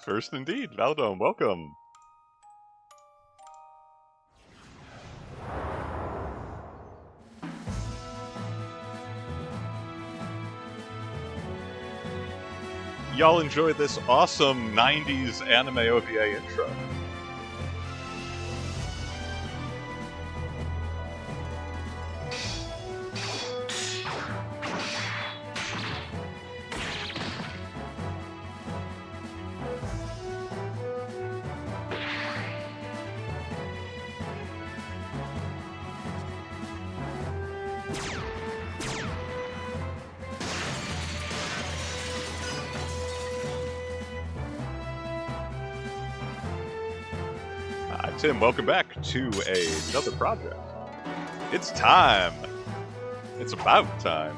First indeed. Valdom, welcome. Y'all enjoyed this awesome 90s anime OVA intro. Tim, welcome back to another project. It's time. It's about time.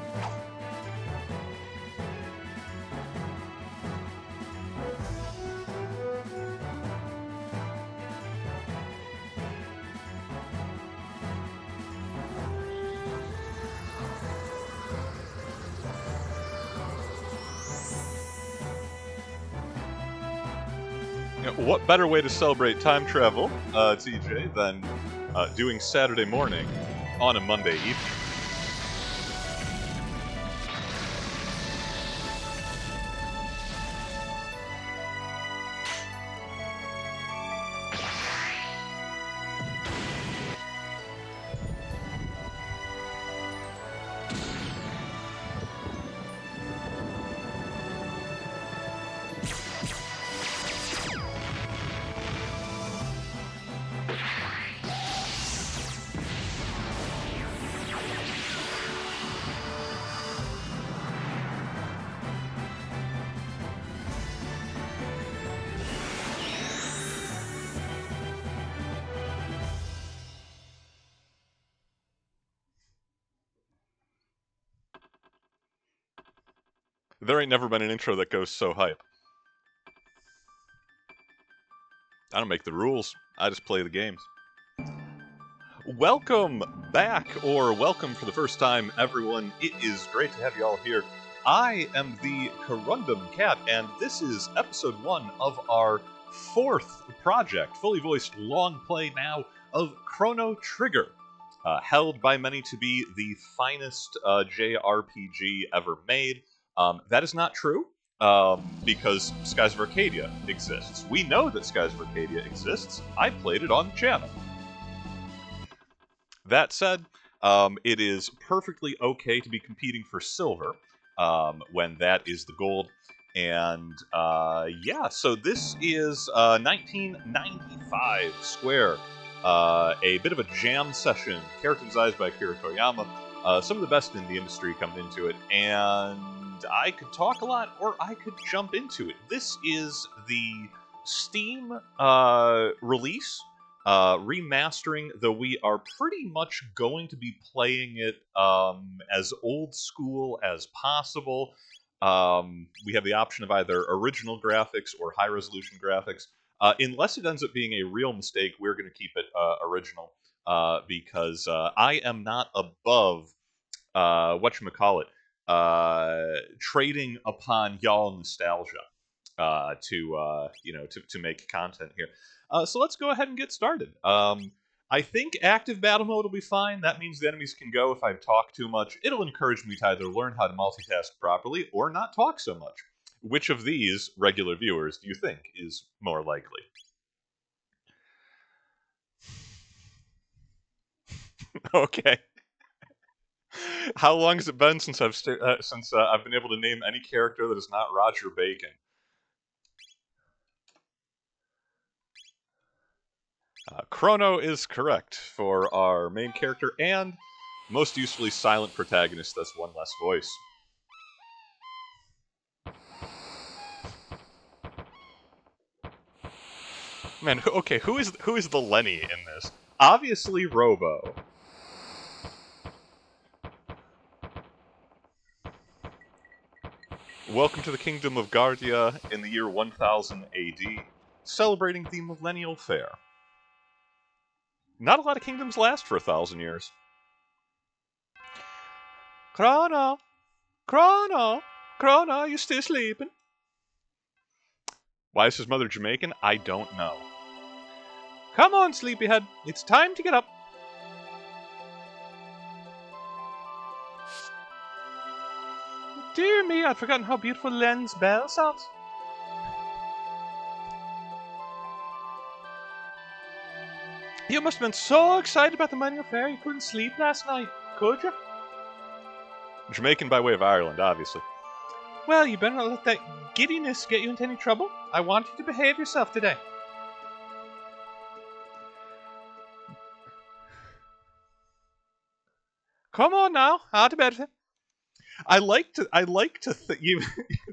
What better way to celebrate time travel, TJ, than doing Saturday morning on a Monday evening? There ain't never been an intro that goes so hype. I don't make the rules. I just play the games. Welcome back, or welcome for the first time, everyone. It is great to have you all here. I am the Corundum Cat, and this is episode 1 of our 4th project, fully voiced long play now, of Chrono Trigger, held by many to be the finest JRPG ever made. That is not true, because Skies of Arcadia exists. We know that Skies of Arcadia exists. I played it on the channel. That said, it is perfectly okay to be competing for silver when that is the gold. And yeah, so this is 1995 Square, a bit of a jam session, characterized by Akira Toriyama. Some of the best in the industry coming into it, and I could talk a lot, or I could jump into it. This is the Steam release, remastering, though we are pretty much going to be playing it as old school as possible. We have the option of either original graphics or high-resolution graphics. Unless it ends up being a real mistake, we're going to keep it original, because I am not above whatchamacallit, trading upon y'all nostalgia to make content here. So let's go ahead and get started. I think active battle mode will be fine. That means the enemies can go if I talk too much. It'll encourage me to either learn how to multitask properly or not talk so much. Which of these, regular viewers, do you think is more likely? Okay. How long has it been since I've been able to name any character that is not Roger Bacon? Chrono is correct for our main character, and most usefully silent protagonist. That's one less voice. Man, okay, who is the Lenny in this? Obviously, Robo. Welcome to the Kingdom of Guardia in the year 1000 AD, celebrating the Millennial Fair. Not a lot of kingdoms last for 1,000 years. Chrono! Chrono! Chrono, you still sleeping? Why is his mother Jamaican? I don't know. Come on, sleepyhead. It's time to get up. Dear me, I'd forgotten how beautiful Len's bell sounds. You must have been so excited about the mining affair you couldn't sleep last night, could you? Jamaican by way of Ireland, obviously. Well, you better not let that giddiness get you into any trouble. I want you to behave yourself today. Come on now, out of bed. I like to you.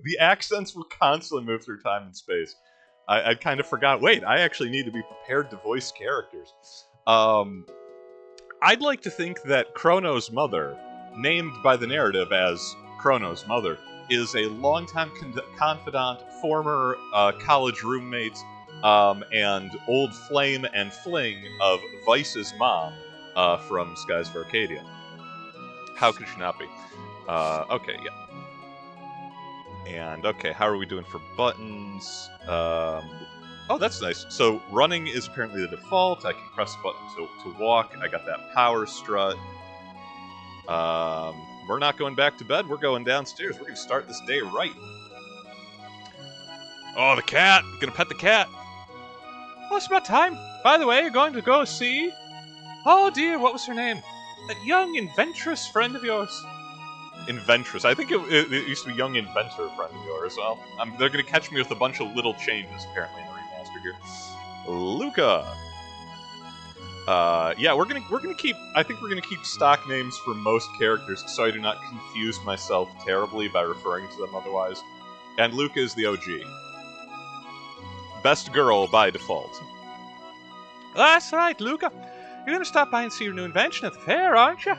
The accents will constantly move through time and space. I kind of forgot. Wait, I actually need to be prepared to voice characters. I'd like to think that Chrono's mother, named by the narrative as Chrono's mother, is a longtime confidant, former college roommate, and old flame and fling of Vice's mom from Skies of Arcadia. How could she not be? Okay, yeah. And, okay, how are we doing for buttons? Oh, that's nice. So, running is apparently the default. I can press a button to walk. I got that power strut. We're not going back to bed. We're going downstairs. We're going to start this day right. Oh, the cat. I'm going to pet the cat. Oh, it's about time. By the way, you're going to go see... Oh, dear, what was her name? That young, adventurous friend of yours. Inventress. I think it used to be young inventor friend of yours. Well, they're going to catch me with a bunch of little changes, apparently, in the remaster here. Luca. Yeah, we're gonna keep. I think we're gonna keep stock names for most characters, so I do not confuse myself terribly by referring to them otherwise. And Luca is the OG. Best girl by default. That's right, Luca. You're gonna stop by and see your new invention at the fair, aren't you?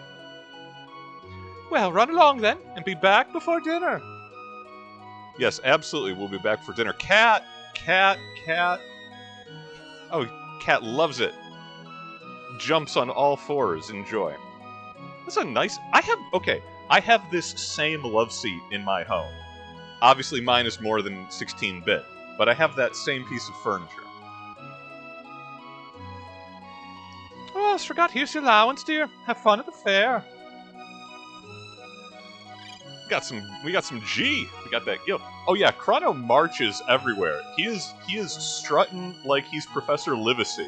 Well, run along then, and be back before dinner. Yes, absolutely, we'll be back for dinner. Cat! Oh, cat loves it. Jumps on all fours, enjoy. That's a nice... I have this same love seat in my home. Obviously, mine is more than 16-bit, but I have that same piece of furniture. Oh, I forgot, here's your allowance, dear. Have fun at the fair. We got some G. We got that guild. Oh yeah, Chrono marches everywhere. He is strutting like he's Professor Livesey.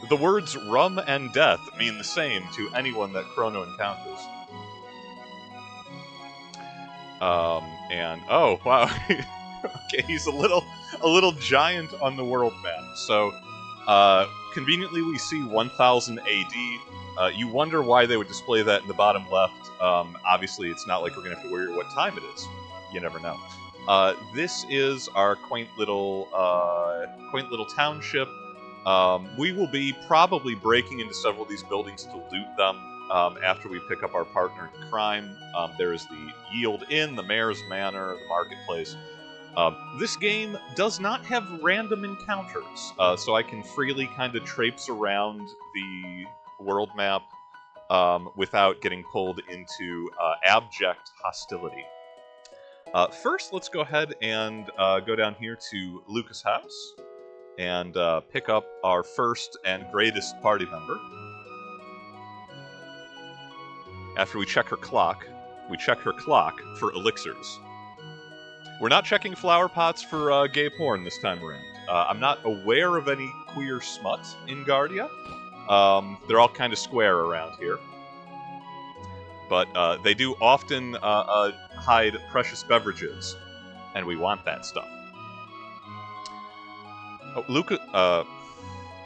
The words rum and death mean the same to anyone that Chrono encounters. And oh wow. Okay, he's a little giant on the world map. So conveniently we see 1000 AD. You wonder why they would display that in the bottom left. Obviously, it's not like we're going to have to worry what time it is. You never know. This is our quaint little township. We will be probably breaking into several of these buildings to loot them after we pick up our partner in crime. There is the Yield Inn, the Mayor's Manor, the Marketplace. This game does not have random encounters, so I can freely kind of traipse around the world map without getting pulled into abject hostility. First, let's go ahead and go down here to Luca's house and pick up our first and greatest party member. After we check her clock for elixirs. We're not checking flower pots for gay porn this time around. I'm not aware of any queer smut in Guardia. They're all kind of square around here. But they do often hide precious beverages, and we want that stuff. Oh, Luca, oh,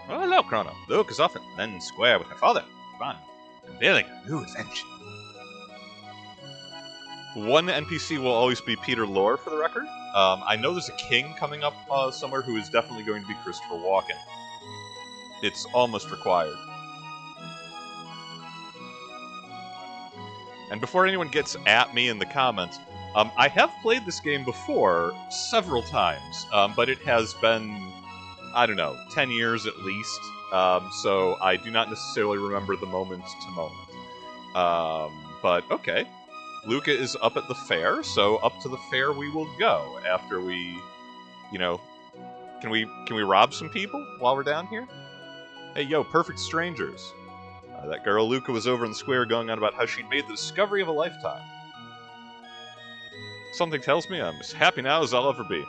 hello, Chrono. Luke is often then square with her father. Fun. Revealing a new adventure. One NPC will always be Peter Lorre, for the record. I know there's a king coming up somewhere who is definitely going to be Christopher Walken. It's almost required. And before anyone gets at me in the comments, I have played this game before several times, but it has been, I don't know, 10 years at least, so I do not necessarily remember the moment to moment. But okay, Luca is up at the fair, so up to the fair we will go after we You know, can we rob some people while we're down here? Hey, yo, perfect strangers. That girl Luca was over in the square going on about how she'd made the discovery of a lifetime. Something tells me I'm as happy now as I'll ever be.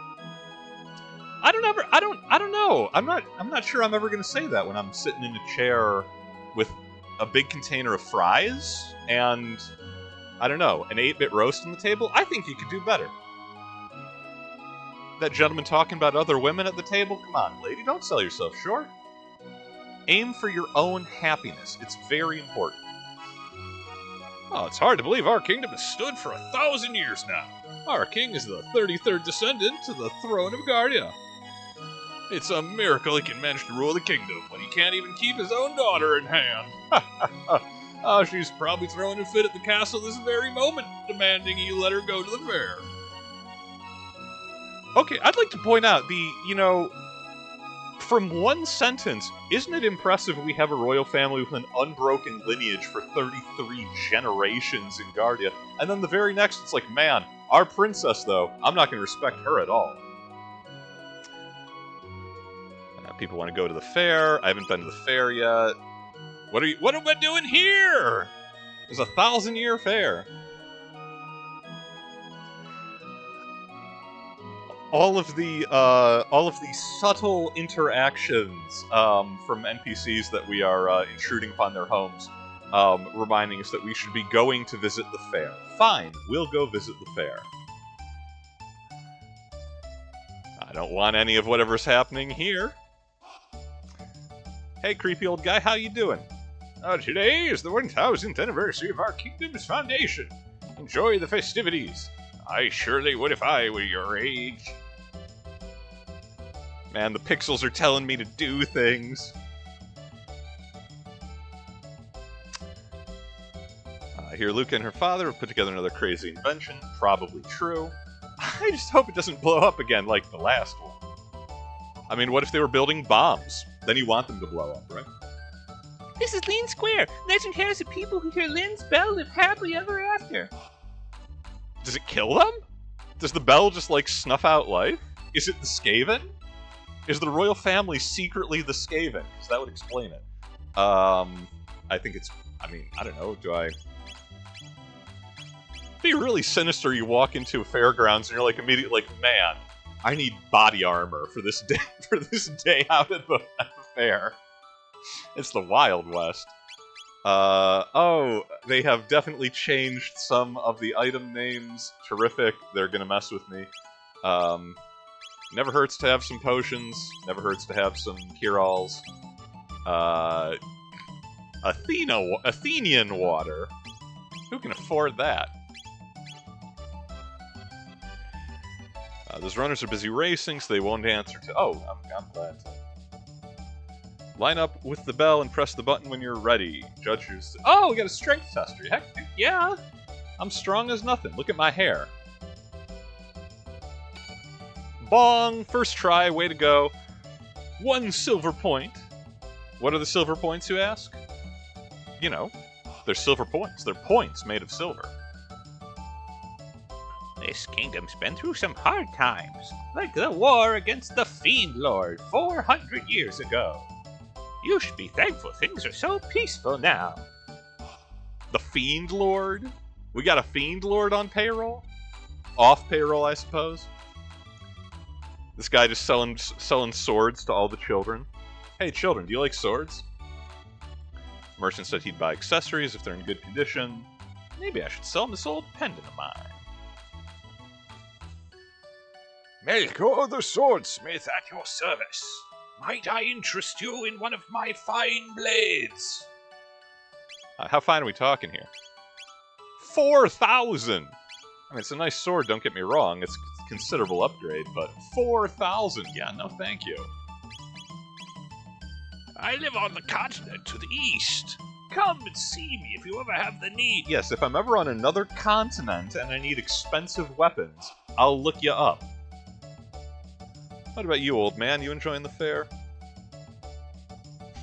I don't know. I'm not sure I'm ever gonna say that when I'm sitting in a chair with a big container of fries and, I don't know, an 8-bit roast on the table. I think you could do better. That gentleman talking about other women at the table? Come on, lady, don't sell yourself short. Aim for your own happiness. It's very important. Oh, it's hard to believe our kingdom has stood for 1,000 years now. Our king is the 33rd descendant to the throne of Guardia. It's a miracle he can manage to rule the kingdom when he can't even keep his own daughter in hand. Oh, she's probably throwing a fit at the castle this very moment, demanding you let her go to the fair. Okay, I'd like to point out from one sentence, isn't it impressive we have a royal family with an unbroken lineage for 33 generations in Guardia? And then the very next, it's like, man, our princess, though, I'm not going to respect her at all. People want to go to the fair. I haven't been to the fair yet. What am I doing here? There's a 1,000-year fair. All of the subtle interactions from NPCs that we are intruding upon their homes, reminding us that we should be going to visit the fair. Fine, we'll go visit the fair. I don't want any of whatever's happening here. Hey, creepy old guy, how you doing? Today is the 1000th anniversary of our kingdom's foundation. Enjoy the festivities. I surely would if I were your age. Man, the pixels are telling me to do things. Here, Luca and her father have put together another crazy invention. Probably true. I just hope it doesn't blow up again like the last one. I mean, what if they were building bombs? Then you want them to blow up, right? This is Lean Square. Legend has the people who hear Lynn's bell live happily ever after. Does it kill them? Does the bell just, snuff out life? Is it the Skaven? Is the royal family secretly the Skaven? Because that would explain it. I think it's... I don't know, It'd be really sinister you walk into a fairgrounds and you're immediately man, I need body armor for this day out at the fair. It's the Wild West. Oh, they have definitely changed some of the item names. Terrific. They're gonna mess with me. Never hurts to have some potions. Never hurts to have some cure-alls. Athenian water. Who can afford that? Those runners are busy racing, so they won't answer to... Oh, I'm glad to. Line up with the bell and press the button when you're ready. Judges... Oh, we got a strength tester. Heck yeah! I'm strong as nothing. Look at my hair. Bong! First try, way to go. 1 silver point. What are the silver points, you ask? They're silver points. They're points made of silver. This kingdom's been through some hard times, like the war against the Fiend Lord 400 years ago. You should be thankful things are so peaceful now. The Fiend Lord? We got a Fiend Lord on payroll? Off payroll, I suppose? This guy just selling swords to all the children. Hey, children, do you like swords? Merchant said he'd buy accessories if they're in good condition. Maybe I should sell him this old pendant of mine. Melkor the swordsmith at your service. Might I interest you in one of my fine blades? How fine are we talking here? 4,000! It's a nice sword, don't get me wrong. It's a considerable upgrade, but 4,000? Yeah, no thank you. I live on the continent to the east. Come and see me if you ever have the need. Yes, if I'm ever on another continent and I need expensive weapons, I'll look you up. What about you, old man? You enjoying the fair?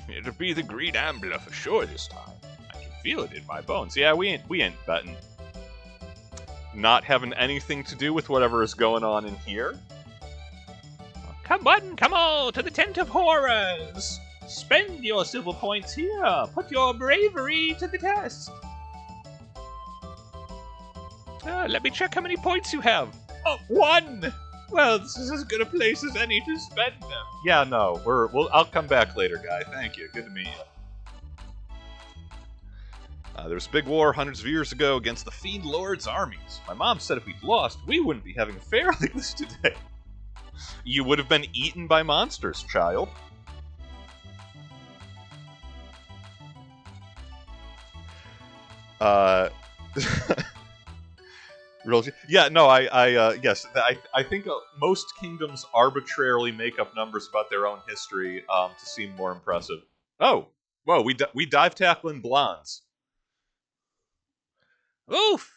It'll be the Green Ambler for sure this time. I can feel it in my bones. Yeah, we ain't betting. Not having anything to do with whatever is going on in here. Come one, come all, to the tent of horrors! Spend your silver points here. Put your bravery to the test. Let me check how many points you have. Oh, 1! Well, this is as good a place as any to spend them. Yeah, no, I'll come back later, guy. Thank you. Good to meet you. There was a big war hundreds of years ago against the Fiend Lord's armies. My mom said if we'd lost, we wouldn't be having a fair like this today. You would have been eaten by monsters, child. Yeah, no, yes, I think most kingdoms arbitrarily make up numbers about their own history to seem more impressive. Oh, whoa, we dive tackling blondes. Oof!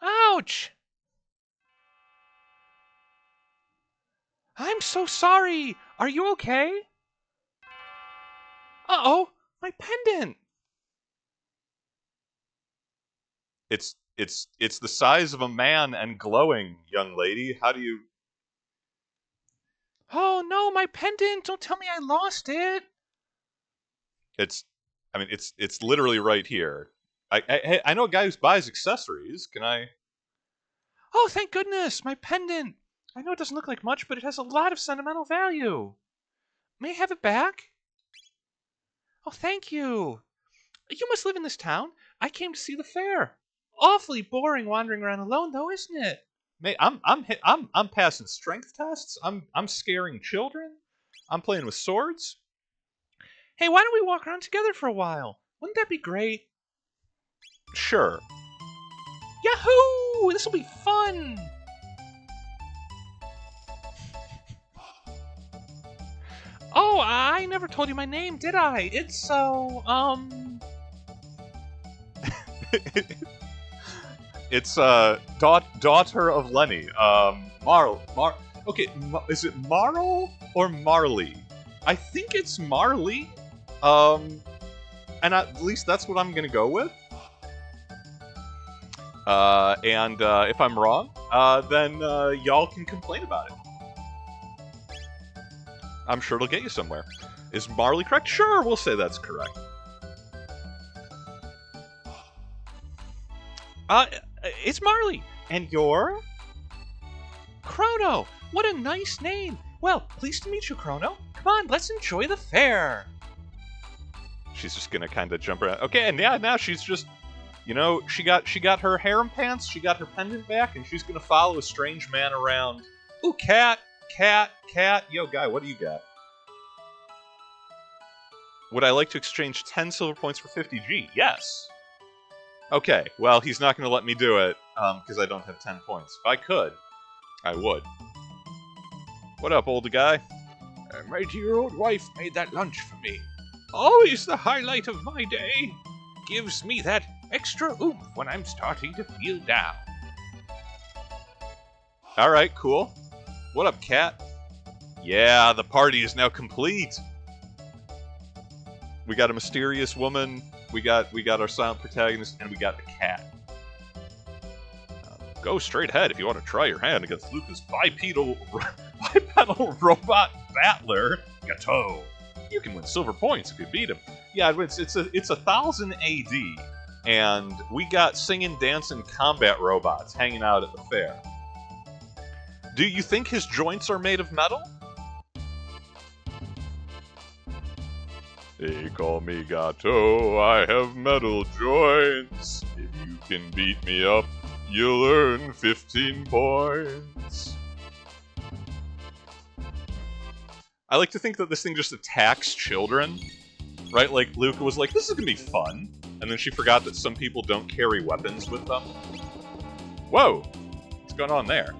Ouch! I'm so sorry. Are you okay? Uh-oh, my pendant. It's the size of a man and glowing, young lady. How do you... Oh no, my pendant! Don't tell me I lost it. It's literally right here. I know a guy who buys accessories. Can I... Oh, thank goodness, my pendant. I know it doesn't look like much, but it has a lot of sentimental value. May I have it back? Oh, thank you. You must live in this town. I came to see the fair. Awfully boring wandering around alone, though, isn't it? Mate, I'm passing strength tests. I'm scaring children. I'm playing with swords. Hey, why don't we walk around together for a while? Wouldn't that be great? Sure. Yahoo! This will be fun! Oh, I never told you my name, did I? It's so, It's daughter of Lenny. Okay, is it Marl or Marley? I think it's Marley. And at least that's what I'm gonna go with. And if I'm wrong, then y'all can complain about it. I'm sure it'll get you somewhere. Is Marley correct? Sure, we'll say that's correct. It's Marley. And you're? Chrono. What a nice name. Well, pleased to meet you, Chrono. Come on, let's enjoy the fair. She's just gonna kind of jump around. Okay, and yeah, now she's just, you know, she got her harem pants, she got her pendant back, and she's gonna follow a strange man around. Ooh, cat. Yo, guy, what do you got? Would I like to exchange 10 silver points for 50G? Yes. Okay, well, he's not going to let me do it, because I don't have 10 points. If I could, I would. What up, old guy? My dear old wife made that lunch for me. Always the highlight of my day. Gives me that extra oomph when I'm starting to feel down. Alright, cool. What up, cat? Yeah, the party is now complete. We got a mysterious woman, we got our silent protagonist, and we got the cat. Go straight ahead if you want to try your hand against Luca's bipedal robot battler, Gateau. You can win silver points if you beat him. Yeah, it's 1000 AD, and we got singing, dancing combat robots hanging out at the fair. Do you think his joints are made of metal? They call me Gato, I have metal joints. If you can beat me up, you'll earn 15 points. I like to think that this thing just attacks children, right? Like, Luca was like, this is gonna be fun. And then she forgot that some people don't carry weapons with them. Whoa! What's going on there?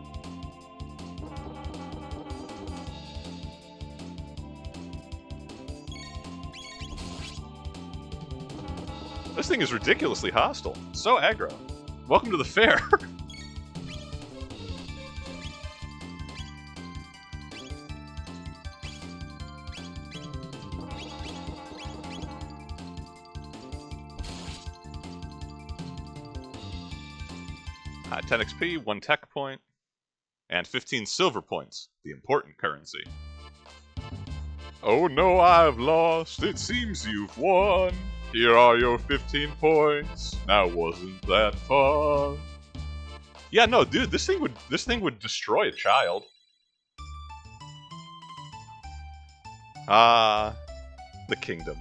This thing is ridiculously hostile. So aggro. Welcome to the fair. Hot 10 XP, 1 tech point, And 15 silver points, the important currency. Oh no, I've lost. It seems you've won. Here are your 15 points. Now wasn't that fun? Yeah, no, dude, this thing would destroy a child. The kingdom.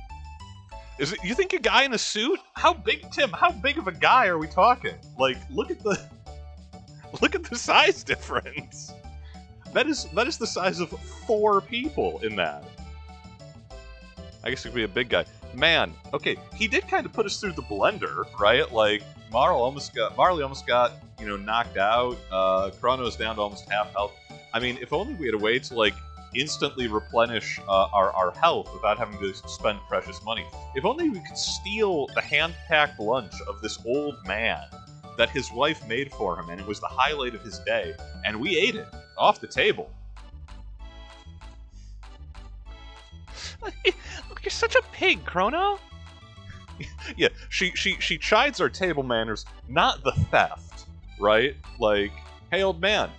Is it? You think a guy in a suit? How big, Tim? How big of a guy are we talking? Like, look at the size difference. That is the size of 4 people in that. I guess it could be a big guy. Man, okay, he did kind of put us through the blender, right? Like, Marley almost got, you know, knocked out. Chrono's down to almost half health. I mean, if only we had a way to, like, instantly replenish our health without having to spend precious money. If only we could steal the hand-packed lunch of this old man that his wife made for him, and it was the highlight of his day, and we ate it off the table. Look, you're such a pig, Chrono. Yeah, she chides our table manners, not the theft, right? Like, hey, old man,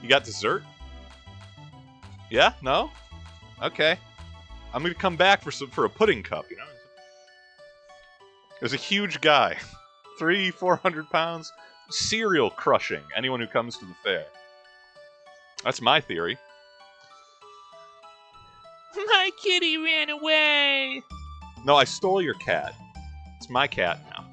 you got dessert? Yeah? No? Okay. I'm gonna come back for a pudding cup, you know? There's a huge guy. 300-400 pounds. Cereal crushing anyone who comes to the fair. That's my theory. My kitty ran away. No, I stole your cat. It's my cat now.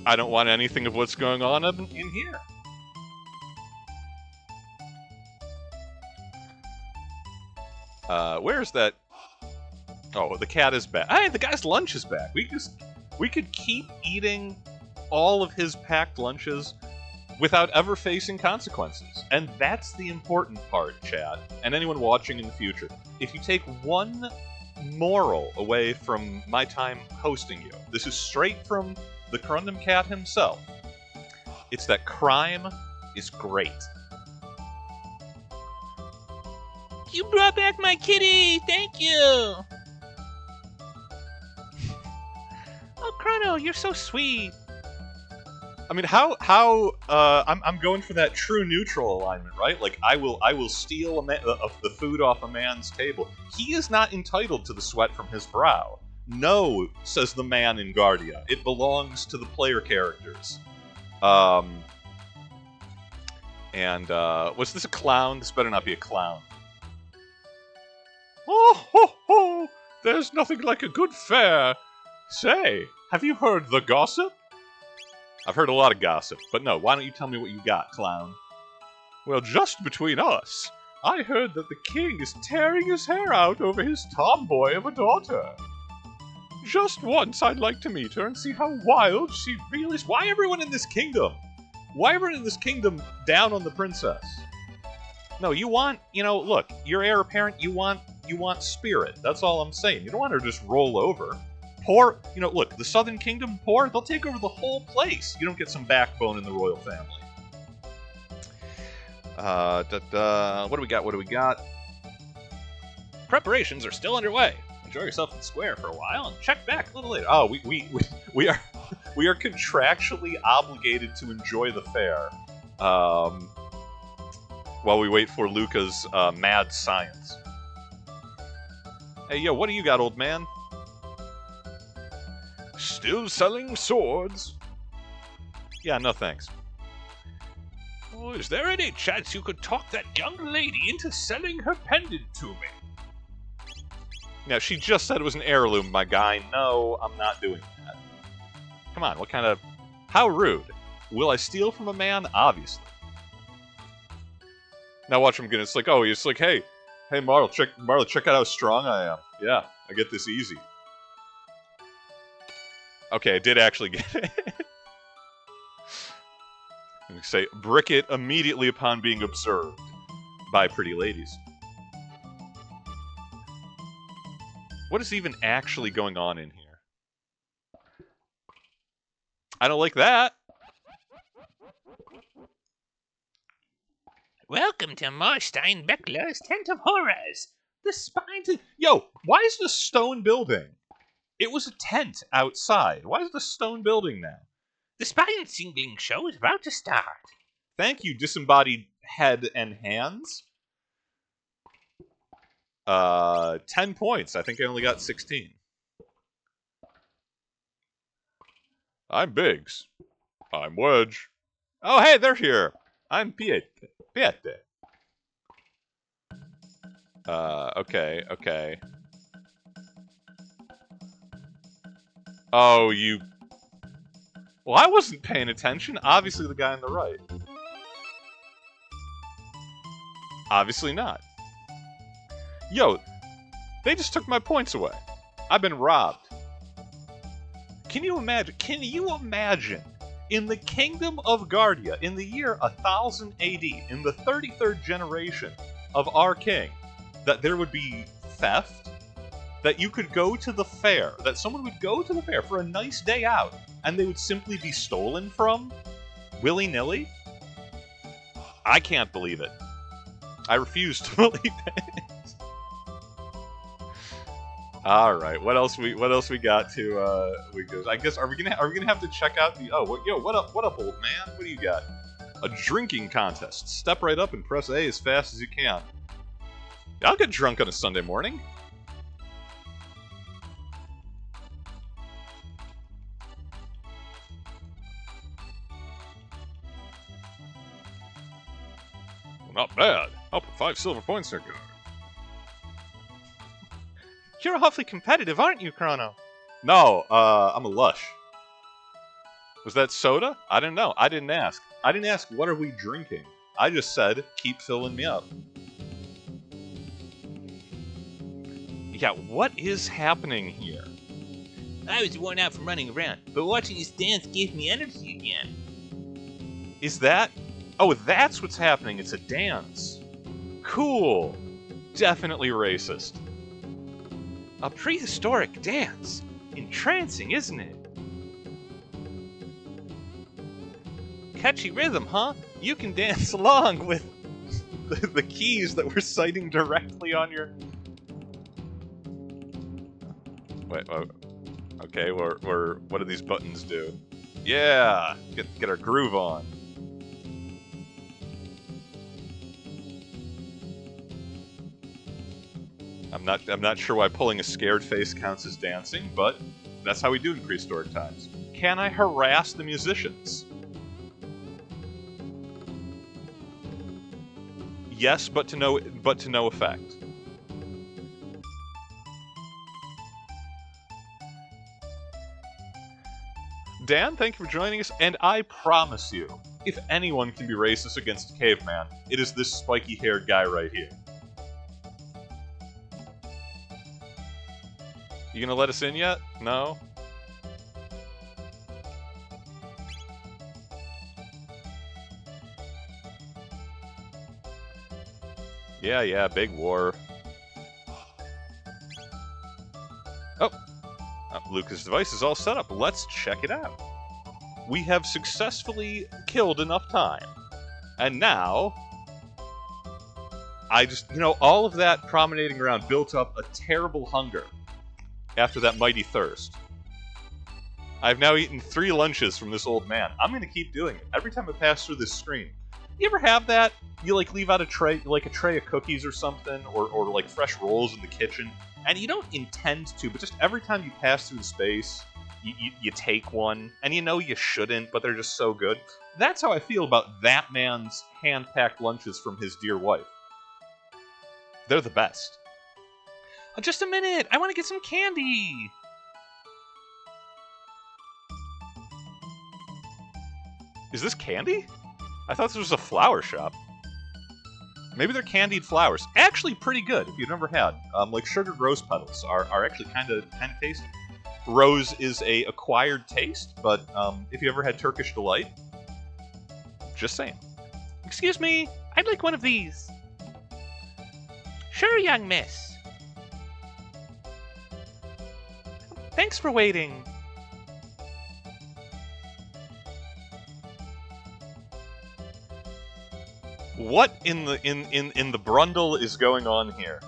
I don't want anything of what's going on in here. Where's that? Oh, the cat is back. Hey, the guy's lunch is back. We could keep eating all of his packed lunches without ever facing consequences. And that's the important part, chat, and anyone watching in the future. If you take one moral away from my time hosting you, this is straight from the Corundum Cat himself. It's that crime is great. You brought back my kitty. Thank you. Oh, Chrono, you're so sweet. I mean, I'm going for that true neutral alignment, right? Like, I will steal the food off a man's table. He is not entitled to the sweat from his brow. No, says the man in Guardia. It belongs to the player characters. Was this a clown? This better not be a clown. Oh, ho, ho! There's nothing like a good fair. Say, have you heard the gossip? I've heard a lot of gossip, but no, why don't you tell me what you got, clown? Well, just between us, I heard that the king is tearing his hair out over his tomboy of a daughter. Just once I'd like to meet her and see how wild she really is. Why everyone in this kingdom? Why everyone in this kingdom down on the princess? No, you want, look, you're heir apparent, you want spirit. That's all I'm saying. You don't want her to just roll over. Poor, look, the Southern Kingdom, poor, they'll take over the whole place. You don't get some backbone in the royal family. What do we got? Preparations are still underway. Enjoy yourself in the square for a while and check back a little later. Oh, we are contractually obligated to enjoy the fair. While we wait for Luca's mad science. Hey, yo, what do you got, old man? Still selling swords? Yeah, no thanks. Oh, is there any chance you could talk that young lady into selling her pendant to me? Now, she just said it was an heirloom, my guy. No, I'm not doing that. Come on, what kind of... How rude. Will I steal from a man? Obviously. Now watch him get it. It's like, hey, Marl, check out how strong I am. Yeah, I get this easy. Okay, I did actually get it. And say, brick it immediately upon being observed by pretty ladies. What is even actually going on in here? I don't like that. Welcome to Marstein Beckler's Tent of Horrors. The spines... Yo, why is the stone building? It was a tent outside. Why is the stone building now? The spine singing show is about to start. Thank you, disembodied head and hands. 10 points. I think I only got 16. I'm Biggs. I'm Wedge. Oh, hey, they're here. I'm Piete. Okay. Oh, you... Well, I wasn't paying attention. Obviously the guy on the right. Obviously not. Yo, they just took my points away. I've been robbed. Can you imagine, in the kingdom of Guardia, in the year 1000 AD, in the 33rd generation of our king, that there would be theft? That you could go to the fair, that someone would go to the fair for a nice day out, and they would simply be stolen from? Willy-nilly? I can't believe it. I refuse to believe it. All right, what else we got to I guess are we gonna have to check out the what up old man? What do you got? A drinking contest. Step right up and press A as fast as you can. I'll get drunk on a Sunday morning. Well, not bad. I'll put 5 silver points in your You're awfully competitive, aren't you, Chrono? No, I'm a lush. Was that soda? I didn't know. I didn't ask. I didn't ask what are we drinking. I just said keep filling me up. Yeah, what is happening here? I was worn out from running around, but watching this dance gave me energy again. Is that... Oh, that's what's happening. It's a dance. Cool. Definitely racist. A prehistoric dance. Entrancing, isn't it? Catchy rhythm, huh? You can dance along with the keys that we're citing directly on your... Wait, okay, we're what do these buttons do? Yeah, get our groove on. I'm not sure why pulling a scared face counts as dancing, but that's how we do in prehistoric times. Can I harass the musicians? Yes, but to no effect. Dan, thank you for joining us, and I promise you, if anyone can be racist against a caveman, it is this spiky-haired guy right here. You gonna let us in yet? No? Yeah, big war. Oh! Lucas' device is all set up. Let's check it out. We have successfully killed enough time. And now... I just, all of that promenading around built up a terrible hunger. After that mighty thirst. I've now eaten 3 lunches from this old man. I'm gonna keep doing it. Every time I pass through this screen. You ever have that? You leave out a tray, like a tray of cookies or something, or like fresh rolls in the kitchen, and you don't intend to, but just every time you pass through the space, you take one, and you shouldn't, but they're just so good. That's how I feel about that man's hand-packed lunches from his dear wife. They're the best. Oh, just a minute! I want to get some candy! Is this candy? I thought this was a flower shop. Maybe they're candied flowers. Actually pretty good, if you've never had. Like sugared rose petals are actually kind of tasty. Rose is a acquired taste, but if you ever had Turkish Delight, just saying. Excuse me, I'd like one of these. Sure, young miss. Thanks for waiting. What in the Brundle is going on here?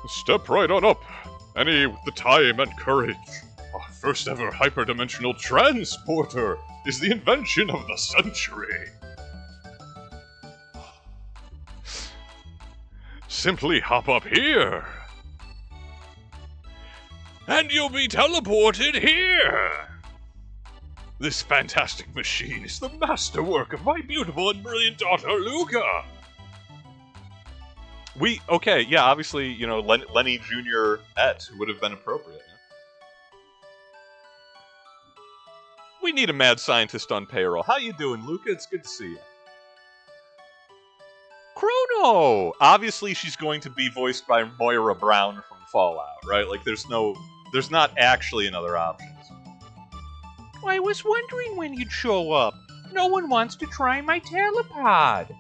Step right on up. Any with the time and courage. Oh, first ever hyperdimensional transporter is the invention of the century. Simply hop up here, and you'll be teleported here. This fantastic machine is the masterwork of my beautiful and brilliant daughter, Luca. Okay, yeah, obviously, you know, Lenny Jr. would have been appropriate. Yeah? We need a mad scientist on payroll. How you doing, Luca? It's good to see you. Chrono! Obviously, she's going to be voiced by Moira Brown from Fallout, right? Like, there's not actually another option. I was wondering when you'd show up. No one wants to try my telepod.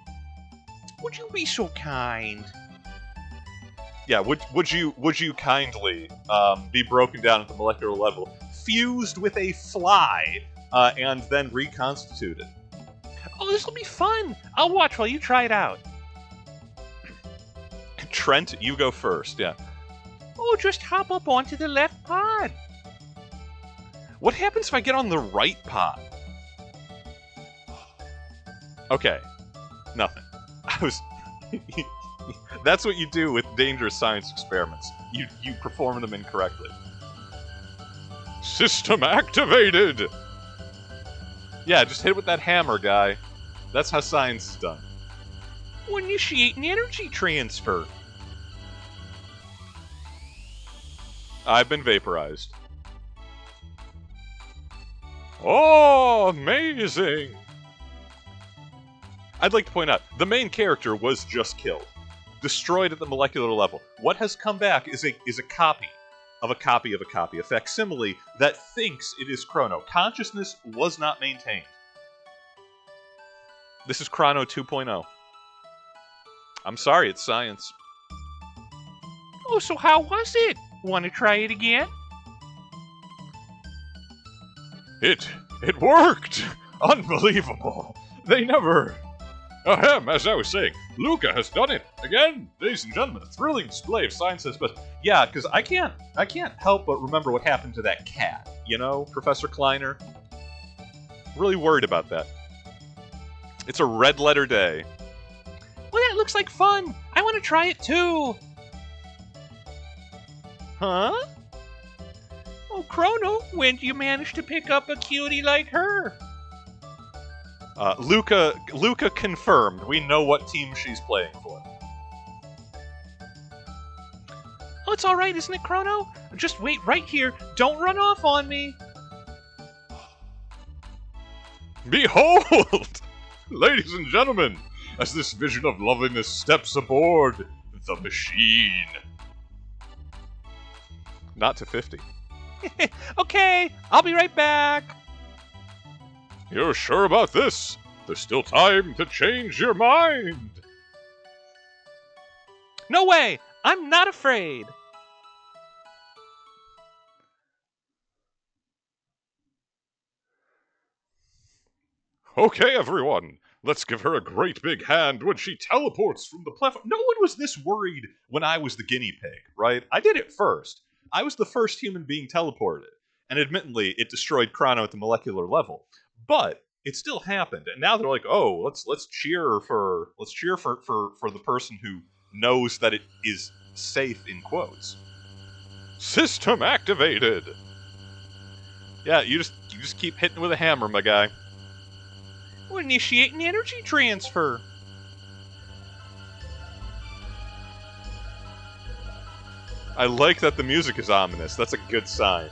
Would you be so kind? Yeah, would you kindly be broken down at the molecular level, fused with a fly, and then reconstituted? Oh, this'll be fun. I'll watch while you try it out. Trent, you go first, yeah. Oh, just hop up onto the left pod. What happens if I get on the right pod? Okay, nothing. That's what you do with dangerous science experiments. You perform them incorrectly. System activated! Yeah, just hit it with that hammer, guy. That's how science is done. Initiate an energy transfer. I've been vaporized. Oh, amazing! I'd like to point out, the main character was just killed. Destroyed at the molecular level. What has come back is a copy of a copy of a copy, a facsimile that thinks it is Chrono. Consciousness was not maintained. This is Chrono 2.0. I'm sorry, it's science. Oh, so how was it? Want to try it again? It worked! Unbelievable! They never... Ahem, as I was saying, Luca has done it! Again, ladies and gentlemen, a thrilling display of science at its best. Yeah, because I can't help but remember what happened to that cat. You know, Professor Kleiner? Really worried about that. It's a red letter day. Well, that looks like fun. I want to try it too. Huh? Oh, Chrono, when do you manage to pick up a cutie like her? Luca confirmed. We know what team she's playing for. Oh, it's all right, isn't it, Chrono? Just wait right here. Don't run off on me. Behold! Ladies and gentlemen, as this vision of loveliness steps aboard the machine. Not to 50. Okay, I'll be right back. You're sure about this? There's still time to change your mind. No way! I'm not afraid. Okay, everyone, let's give her a great big hand when she teleports from the platform. No one was this worried when I was the guinea pig, right? I did it first. I was the first human being teleported. And admittedly, it destroyed Chrono at the molecular level. But it still happened. And now they're like, oh, let's cheer for the person who knows that it is safe in quotes. System activated. Yeah, you just keep hitting with a hammer, my guy. We're initiating energy transfer. I like that the music is ominous. That's a good sign.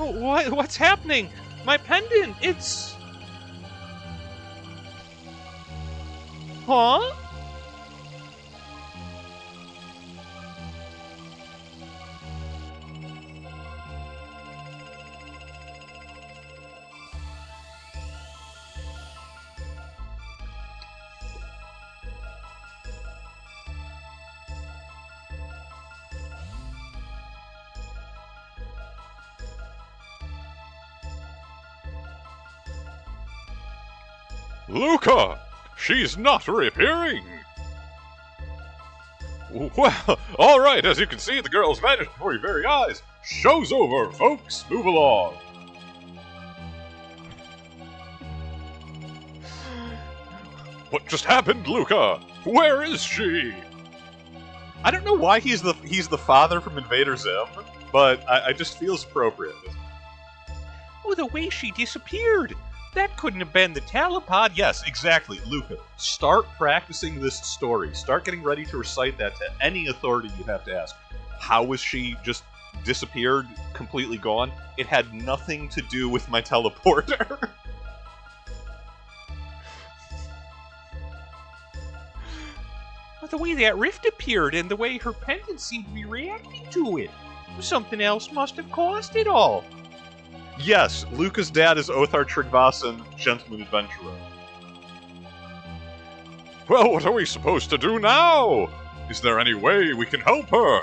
Oh, what's happening? My pendant, it's... Huh? Luca! She's not reappearing! Well, all right, as you can see, the girl's vanished before your very eyes. Show's over, folks. Move along. What just happened, Luca? Where is she? I don't know why he's the father from Invader Zim, but I just feels appropriate. Oh, the way she disappeared. That couldn't have been the telepod. Yes, exactly, Luca. Start practicing this story. Start getting ready to recite that to any authority you have to ask. How was she just disappeared, completely gone? It had nothing to do with my teleporter. The way that rift appeared and the way her pendant seemed to be reacting to it. Something else must have caused it all. Yes, Luca's dad is Othar Tryggvason, gentleman adventurer. Well, what are we supposed to do now? Is there any way we can help her?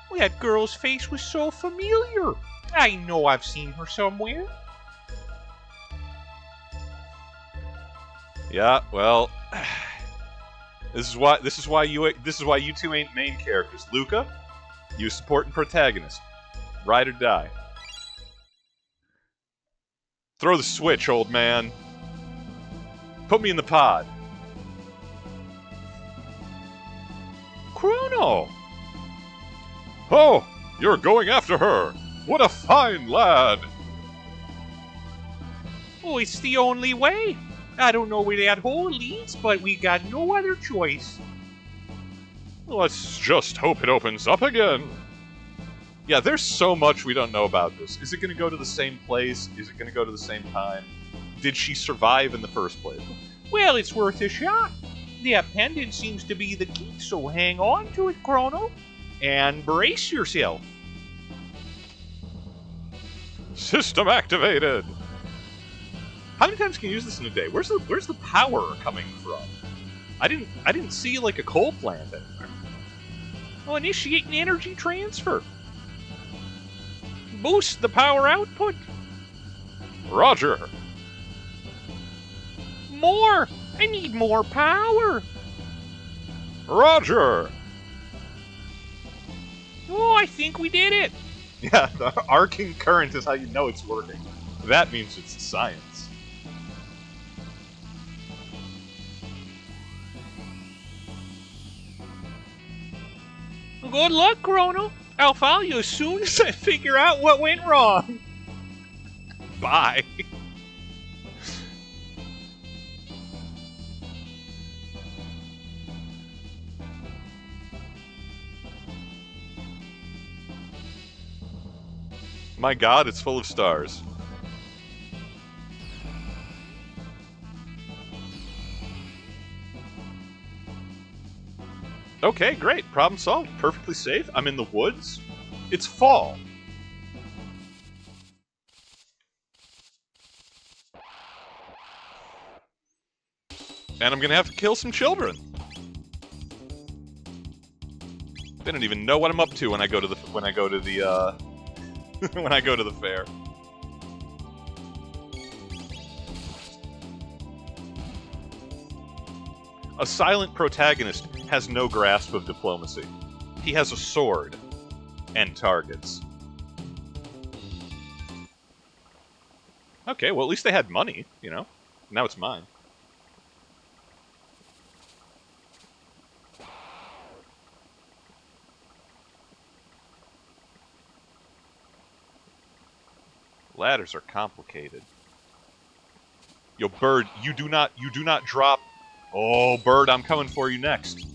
Well, that girl's face was so familiar. I know I've seen her somewhere. Yeah, well, this is why you two ain't main characters. Luca, you supporting protagonist. Ride or die. Throw the switch, old man. Put me in the pod. Chrono! Oh, you're going after her. What a fine lad. Oh, it's the only way. I don't know where that hole leads, but we got no other choice. Let's just hope it opens up again. Yeah, there's so much we don't know about this. Is it going to go to the same place? Is it going to go to the same time? Did she survive in the first place? Well, it's worth a shot. That pendant seems to be the key, so hang on to it, Chrono. And brace yourself. System activated. How many times can you use this in a day? Where's the power coming from? I didn't see like a coal plant anywhere. Oh, initiate an energy transfer. Boost the power output. Roger. More! I need more power. Roger. Oh, I think we did it. Yeah, the arcing current is how you know it's working. That means it's science. Good luck, Chrono. I'll follow you as soon as I figure out what went wrong. Bye. My god, it's full of stars. Okay, great. Problem solved. Perfectly safe. I'm in the woods. It's fall. And I'm gonna have to kill some children. They don't even know what I'm up to when I go to the when I go to the fair. A silent protagonist has no grasp of diplomacy. He has a sword and targets. Okay, well at least they had money, you know? Now it's mine. Ladders are complicated. Yo, Bird, you do not drop. Oh, Bird, I'm coming for you next.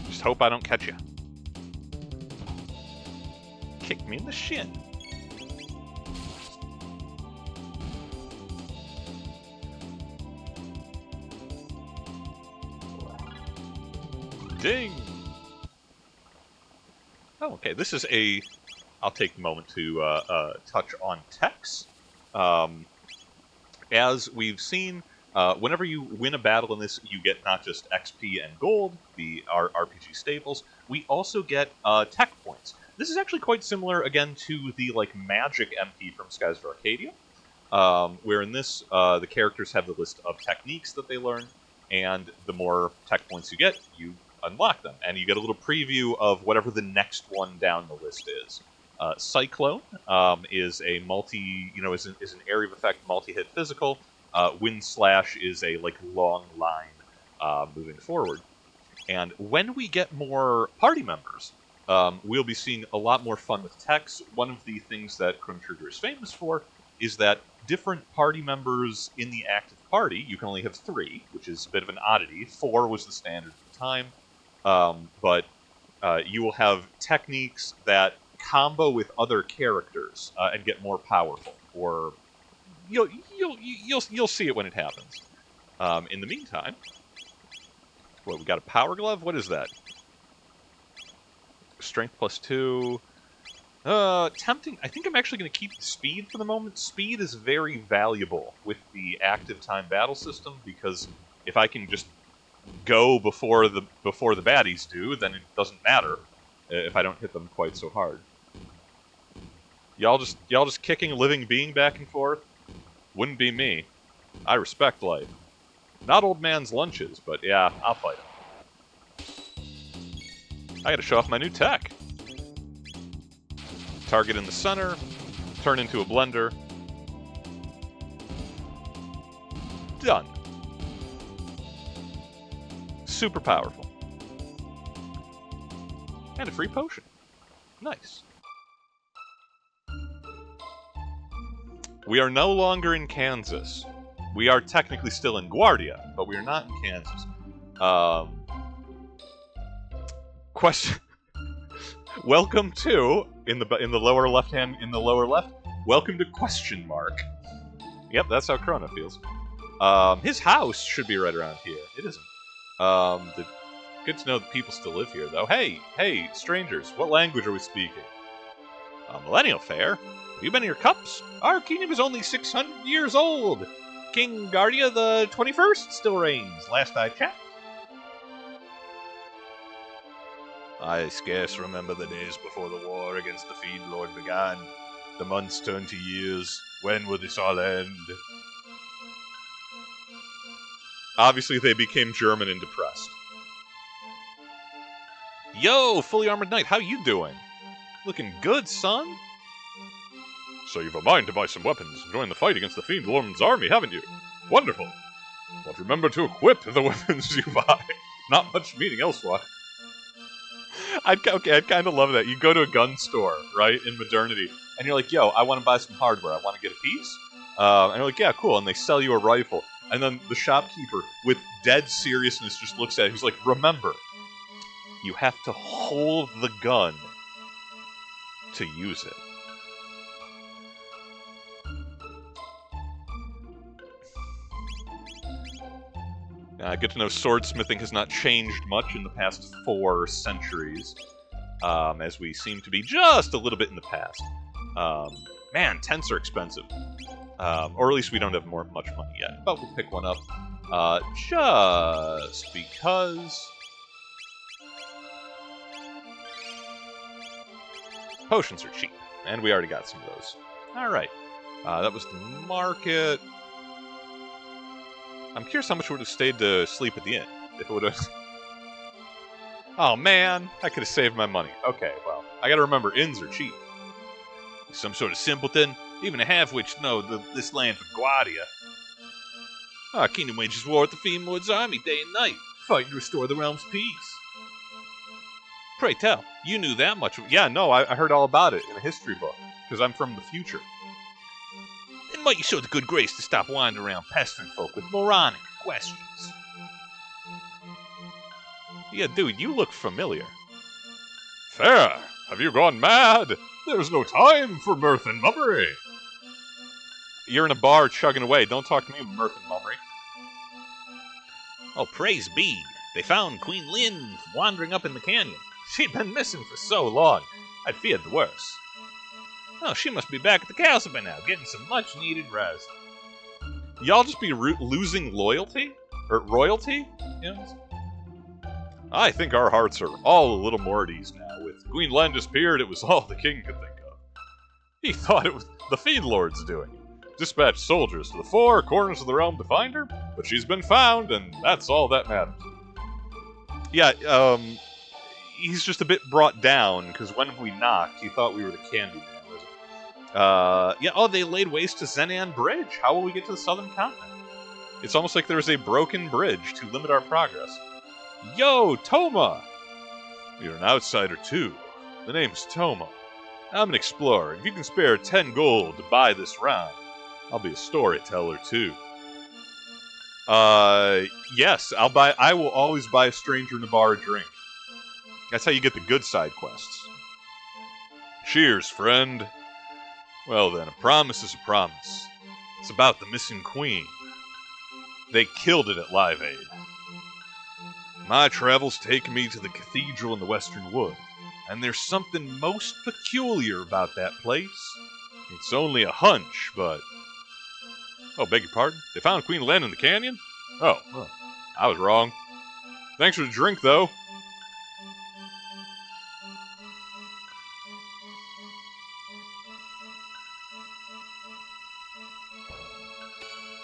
Just hope I don't catch you. Kick me in the shin. Ding! Oh, okay, this is a... I'll take a moment to touch on text. As we've seen, whenever you win a battle in this, you get not just XP and gold, the RPG staples, we also get tech points. This is actually quite similar, again, to the magic MP from Skies of Arcadia, where in this, the characters have the list of techniques that they learn, and the more tech points you get, you unlock them, and you get a little preview of whatever the next one down the list is. Cyclone is a is an area of effect multi-hit physical. Wind Slash is a long line moving forward. And when we get more party members, we'll be seeing a lot more fun with techs. One of the things that Chrono Trigger is famous for is that different party members in the active party, you can only have 3, which is a bit of an oddity. 4 was the standard at the time. But you will have techniques that combo with other characters and get more powerful, or you'll see it when it happens. In the meantime, we got a power glove. What is that? Strength +2. Tempting. I think I'm actually going to keep the speed for the moment. Speed is very valuable with the active time battle system, because if I can just go before the baddies do, then it doesn't matter if I don't hit them quite so hard. Y'all just kicking a living being back and forth? Wouldn't be me. I respect life. Not old man's lunches, but yeah, I'll fight him. I gotta show off my new tech. Target in the center, turn into a blender. Done. Super powerful. And a free potion. Nice. We are no longer in Kansas. We are technically still in Guardia, but we are not in Kansas. Question. Welcome to in the lower left. Welcome to question mark. Yep, that's how Chrono feels. His house should be right around here. It isn't. Good to know that people still live here, though. Hey, strangers, what language are we speaking? Millennial Fair? Have you been in your cups? Our kingdom is only 600 years old. King Guardia the 21st still reigns, last I checked. I scarce remember the days before the war against the Feed Lord began. The months turned to years. When will this all end? Obviously, they became German and depressed. Yo, fully armored knight, how you doing? Looking good, son? So you've a mind to buy some weapons and join the fight against the Fiend Lord's army, haven't you? Wonderful. But remember to equip the weapons you buy. Not much meaning elsewise. I'd kind of love that. You go to a gun store, right, in modernity, and you're like, yo, I want to buy some hardware. I want to get a piece. And you're like, yeah, cool. And they sell you a rifle. And then the shopkeeper, with dead seriousness, just looks at it. He's like, remember, you have to hold the gun to use it. Good to know swordsmithing has not changed much in the past 4 centuries, as we seem to be just a little bit in the past. Man, tents are expensive. Or at least we don't have much money yet, but we'll pick one up just because. Potions are cheap, and we already got some of those. Alright, that was the market. I'm curious how much would have stayed to sleep at the inn, if it would have... Oh man, I could have saved my money. Okay, well, I gotta remember, inns are cheap. Some sort of simpleton, even a half-witch know this land for Guardia. Our kingdom wages war with the Fiend Lord's army day and night, fighting to restore the realm's peace. Pray tell, you knew that much. Yeah, no, I heard all about it in a history book, because I'm from the future. Then might you show the good grace to stop wandering around pestering folk with moronic questions? Yeah, dude, you look familiar. Fair! Have you gone mad? There's no time for mirth and mummery. You're in a bar chugging away. Don't talk to me with mirth and mummery. Oh, praise be. They found Queen Lynn wandering up in the canyon. She'd been missing for so long. I'd feared the worst. Oh, she must be back at the castle by now, getting some much-needed rest. Y'all just be losing loyalty? Or royalty? You know? I think our hearts are all a little more at ease now. With Queen Lynn disappeared, it was all the king could think of. He thought it was the Fiend Lord's doing. Dispatch soldiers to the four corners of the realm to find her, but she's been found, and that's all that matters. Yeah, he's just a bit brought down, because when we knocked, he thought we were the Candyman. Yeah, oh, they laid waste to Zenan Bridge. How will we get to the southern continent? It's almost like there's a broken bridge to limit our progress. Yo, Toma! You're an outsider, too. The name's Toma. I'm an explorer. If you can spare 10 gold to buy this round, I'll be a storyteller, too. Yes, I will always buy a stranger in the bar a drink. That's how you get the good side quests. Cheers, friend. Well then, a promise is a promise. It's about the missing queen. They killed it at Live Aid. My travels take me to the cathedral in the Western Wood, and there's something most peculiar about that place. It's only a hunch, but... Oh, beg your pardon? They found Queen Len in the canyon? Oh, well, I was wrong. Thanks for the drink, though.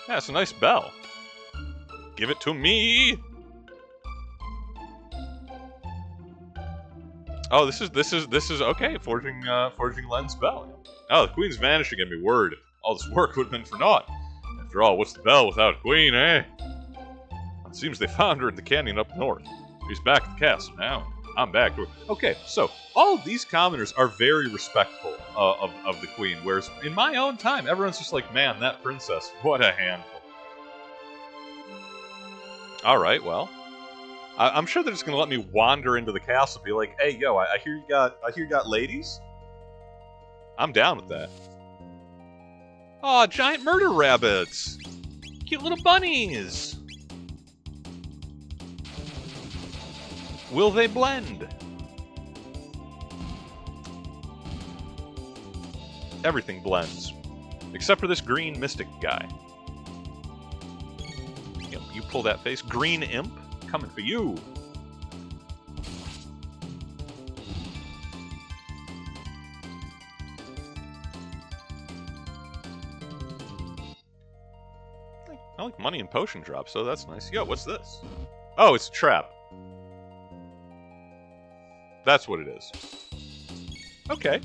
Yeah, it's a nice bell. Give it to me. Oh, this is okay. Forging Len's bell. Oh, the queen's vanishing. Get me word. All this work would have been for naught. After all, what's the bell without a queen, eh? It seems they found her in the canyon up north. She's back at the castle now. I'm back to her. Okay, so all of these commoners are very respectful of the queen, whereas in my own time, everyone's just like, man, that princess, what a handful. All right, well, I'm sure they're just gonna let me wander into the castle and be like, hey, yo, I hear you got ladies. I'm down with that. Aw, giant murder rabbits, cute little bunnies. Will they blend? Everything blends. Except for this green mystic guy. You pull that face. Green imp? Coming for you. I like money and potion drops, so that's nice. Yo, what's this? Oh, it's a trap. That's what it is. Okay.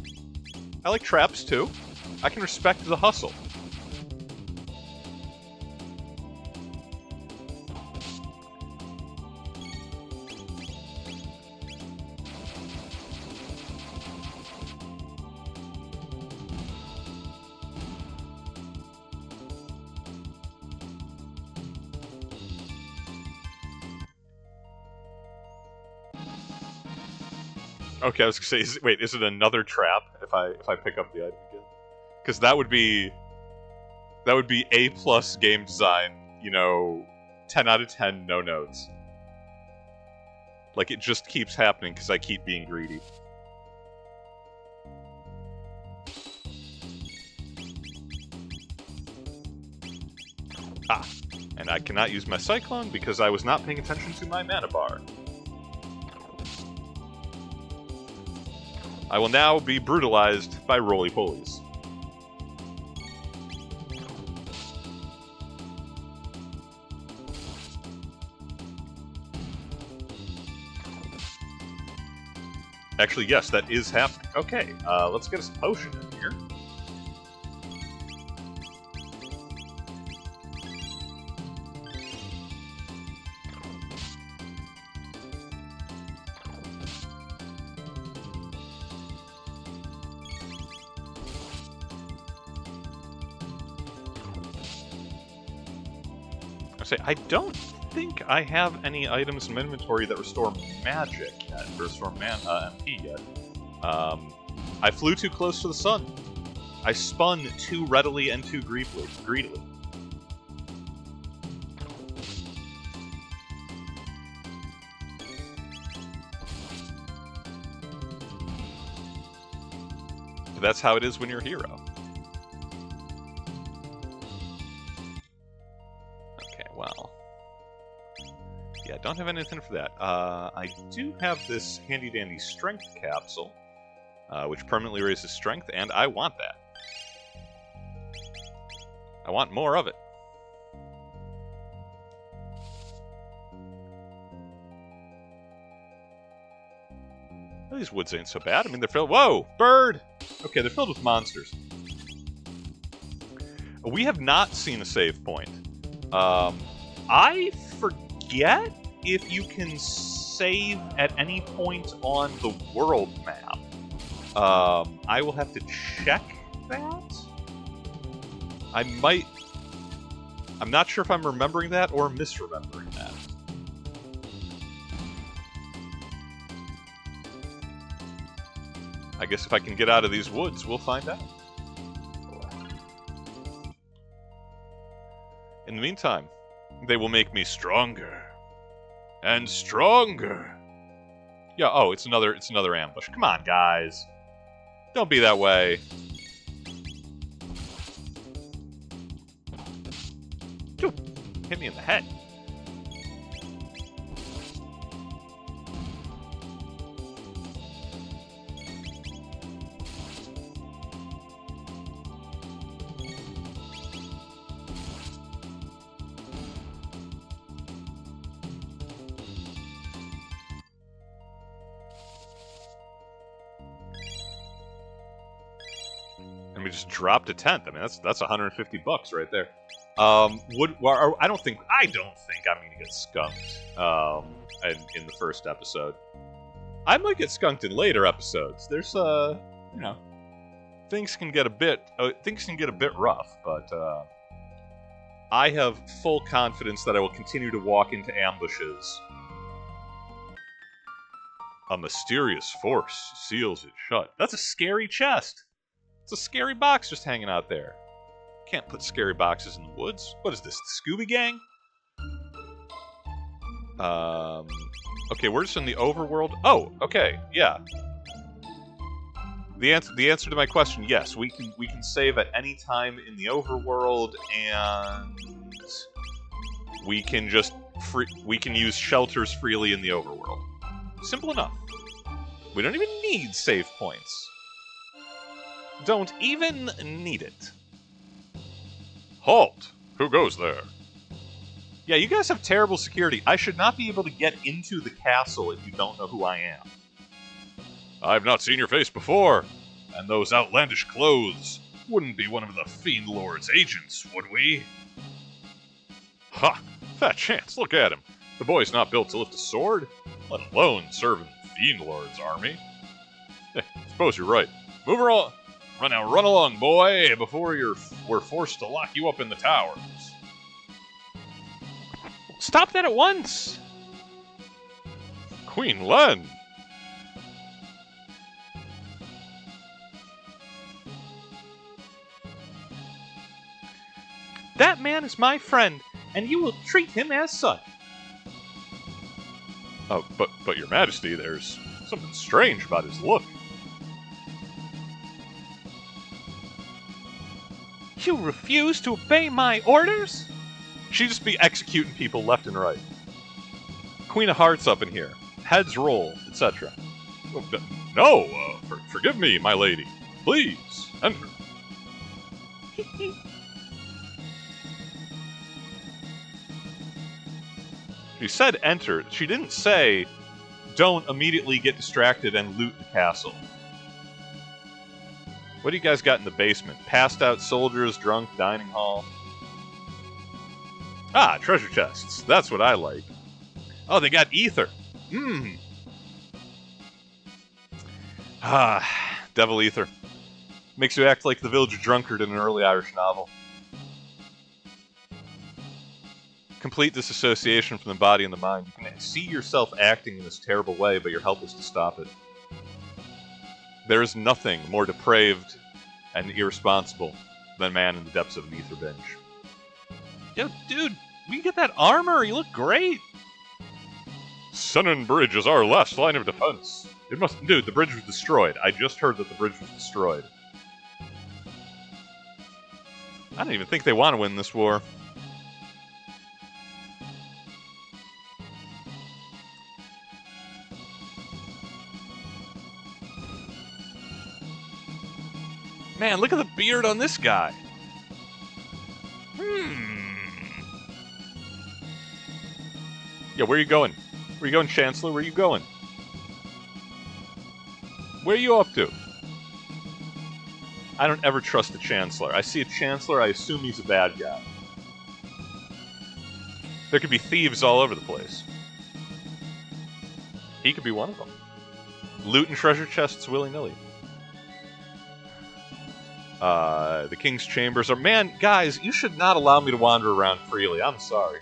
I like traps, too. I can respect the hustle. Okay, I was gonna say, wait, is it another trap if I pick up the item again? Because that would be A+ game design, 10 out of 10, no notes. Like, it just keeps happening because I keep being greedy. Ah, and I cannot use my Cyclone because I was not paying attention to my mana bar. I will now be brutalized by roly-polies. Actually, yes, that is happening. Okay, let's get us a potion in here. I don't think I have any items in my inventory that restore magic yet, or restore MP yet. I flew too close to the sun. I spun too readily and too greedily. But that's how it is when you're a hero. Yeah, don't have anything for that. I do have this handy-dandy strength capsule, which permanently raises strength, and I want that. I want more of it. Well, these woods ain't so bad. I mean, they're filled... Whoa! Bird! Okay, they're filled with monsters. We have not seen a save point. I forget if you can save at any point on the world map. I will have to check that. I'm not sure if I'm remembering that or misremembering that. I guess if I can get out of these woods, we'll find out. In the meantime, they will make me stronger. And stronger. Yeah, oh, it's another ambush. Come on, guys. Don't be that way. Phew, hit me in the head. And we just dropped a tenth. I mean, that's 150 bucks right there. I don't think I'm gonna get skunked. In the first episode, I might get skunked in later episodes. There's things can get a bit rough, but I have full confidence that I will continue to walk into ambushes. A mysterious force seals it shut. That's a scary chest. It's a scary box just hanging out there. Can't put scary boxes in the woods. What is this, the Scooby Gang? Okay, we're just in the overworld. Oh, okay, yeah. The answer to my question, yes, we can save at any time in the overworld, and we can use shelters freely in the overworld. Simple enough. We don't even need save points. Don't even need it. Halt! Who goes there? Yeah, you guys have terrible security. I should not be able to get into the castle if you don't know who I am. I've not seen your face before. And those outlandish clothes. Wouldn't be one of the Fiend Lord's agents, would we? Ha! Fat chance, look at him. The boy's not built to lift a sword, let alone serve in the Fiend Lord's army. Suppose you're right. Move her on. Run along, boy, before we're forced to lock you up in the towers. Stop that at once! Queen Len! That man is my friend, and you will treat him as such. Oh, but your majesty, there's something strange about his look. You refuse to obey my orders? She just be executing people left and right. Queen of Hearts up in here. Heads roll, etc. No, forgive me, my lady. Please, enter. She said enter. She didn't say don't immediately get distracted and loot the castle. What do you guys got in the basement? Passed out soldiers, drunk, dining hall. Ah, treasure chests. That's what I like. Oh, they got ether. Ah, devil ether. Makes you act like the village drunkard in an early Irish novel. Complete disassociation from the body and the mind. You can see yourself acting in this terrible way, but you're helpless to stop it. There is nothing more depraved and irresponsible than man in the depths of an ether binge. Yo, dude, we get that armor. You look great. Sennin Bridge is our last line of defense. Dude, the bridge was destroyed. I just heard that the bridge was destroyed. I don't even think they want to win this war. Man, look at the beard on this guy. Yeah, where are you going? Where are you going, Chancellor? Where are you going? Where are you up to? I don't ever trust the Chancellor. I see a Chancellor, I assume he's a bad guy. There could be thieves all over the place. He could be one of them. Loot and treasure chests willy-nilly. The King's Chambers are... Man, guys, you should not allow me to wander around freely. I'm sorry.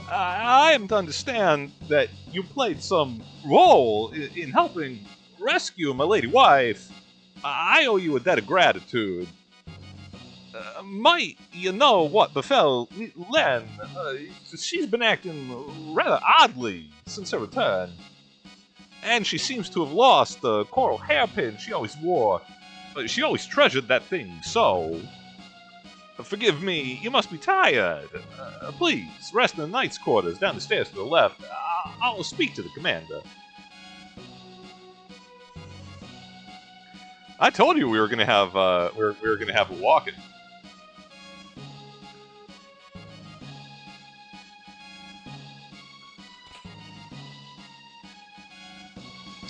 I am to understand that you played some role in helping rescue my lady wife. I owe you a debt of gratitude. Might you know what befell Len? She's been acting rather oddly since her return. And she seems to have lost the coral hairpin she always wore. She always treasured that thing so. Forgive me, you must be tired. Please, rest in the knight's quarters down the stairs to the left. I'll speak to the commander. I told you we were gonna have we were gonna have a walk-in.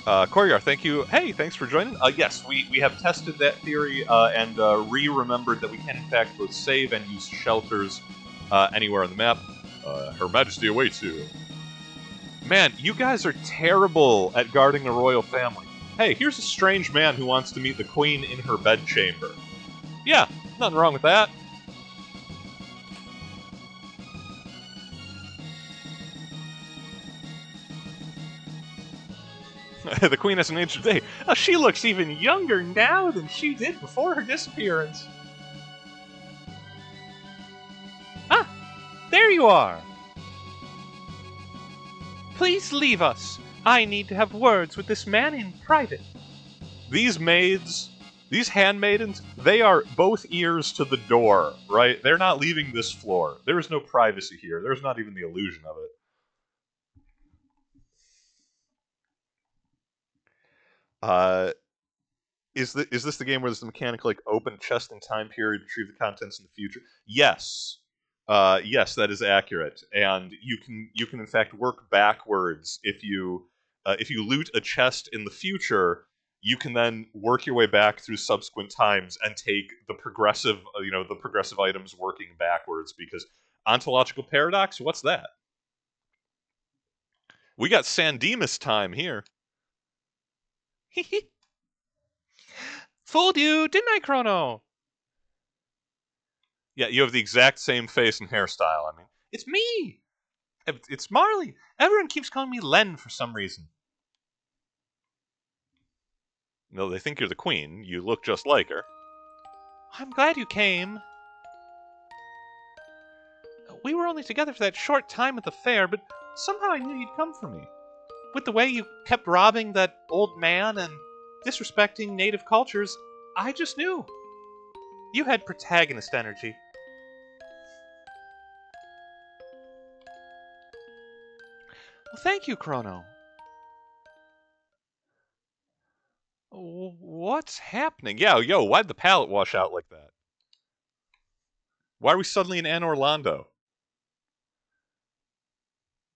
Koryar, thank you. Hey, thanks for joining. Yes, we have tested that theory and remembered that we can, in fact, both save and use shelters anywhere on the map. Her Majesty awaits you. Man, you guys are terrible at guarding the royal family. Hey, here's a strange man who wants to meet the queen in her bedchamber. Yeah, nothing wrong with that. The queen has an age today. Oh, she looks even younger now than she did before her disappearance. Ah, there you are. Please leave us. I need to have words with this man in private. These maids, these handmaidens, they are both ears to the door, right? They're not leaving this floor. There is no privacy here. There's not even the illusion of it. Is this the game where there's the mechanic like open a chest in time period, retrieve the contents in the future? Yes. Yes, that is accurate. And you can in fact work backwards if you loot a chest in the future, you can then work your way back through subsequent times and take the progressive items working backwards, because ontological paradox, what's that? We got San Dimas time here. Fooled you, didn't I, Chrono? Yeah, you have the exact same face and hairstyle. I mean, It's me. It's Marley. Everyone keeps calling me Len for some reason. no, they think you're the queen. You look just like her. I'm glad you came. We were only together for that short time at the fair, but somehow I knew you'd come for me. With the way you kept robbing that old man and disrespecting native cultures, I just knew. You had protagonist energy. Well, thank you, Chrono. What's happening? Yeah, yo, why'd the palette wash out like that? Why are we suddenly in Anne Orlando?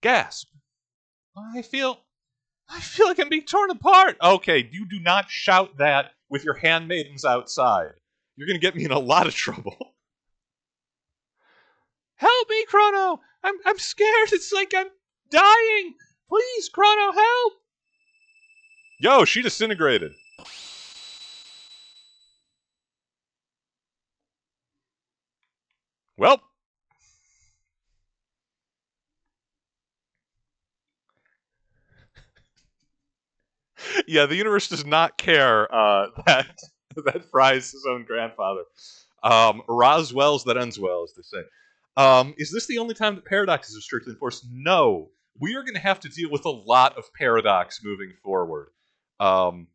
Gasp. I feel like I'm being torn apart. Okay, you do not shout that with your handmaidens outside. You're gonna get me in a lot of trouble. Help me, Chrono! I'm scared. It's like I'm dying. Please, Chrono, help! Yo, she disintegrated. Well. Yeah, the universe does not care that Fry's his own grandfather. Roswell's that ends well, as they say. Is this the only time that paradoxes are strictly enforced? No. We are going to have to deal with a lot of paradox moving forward. We're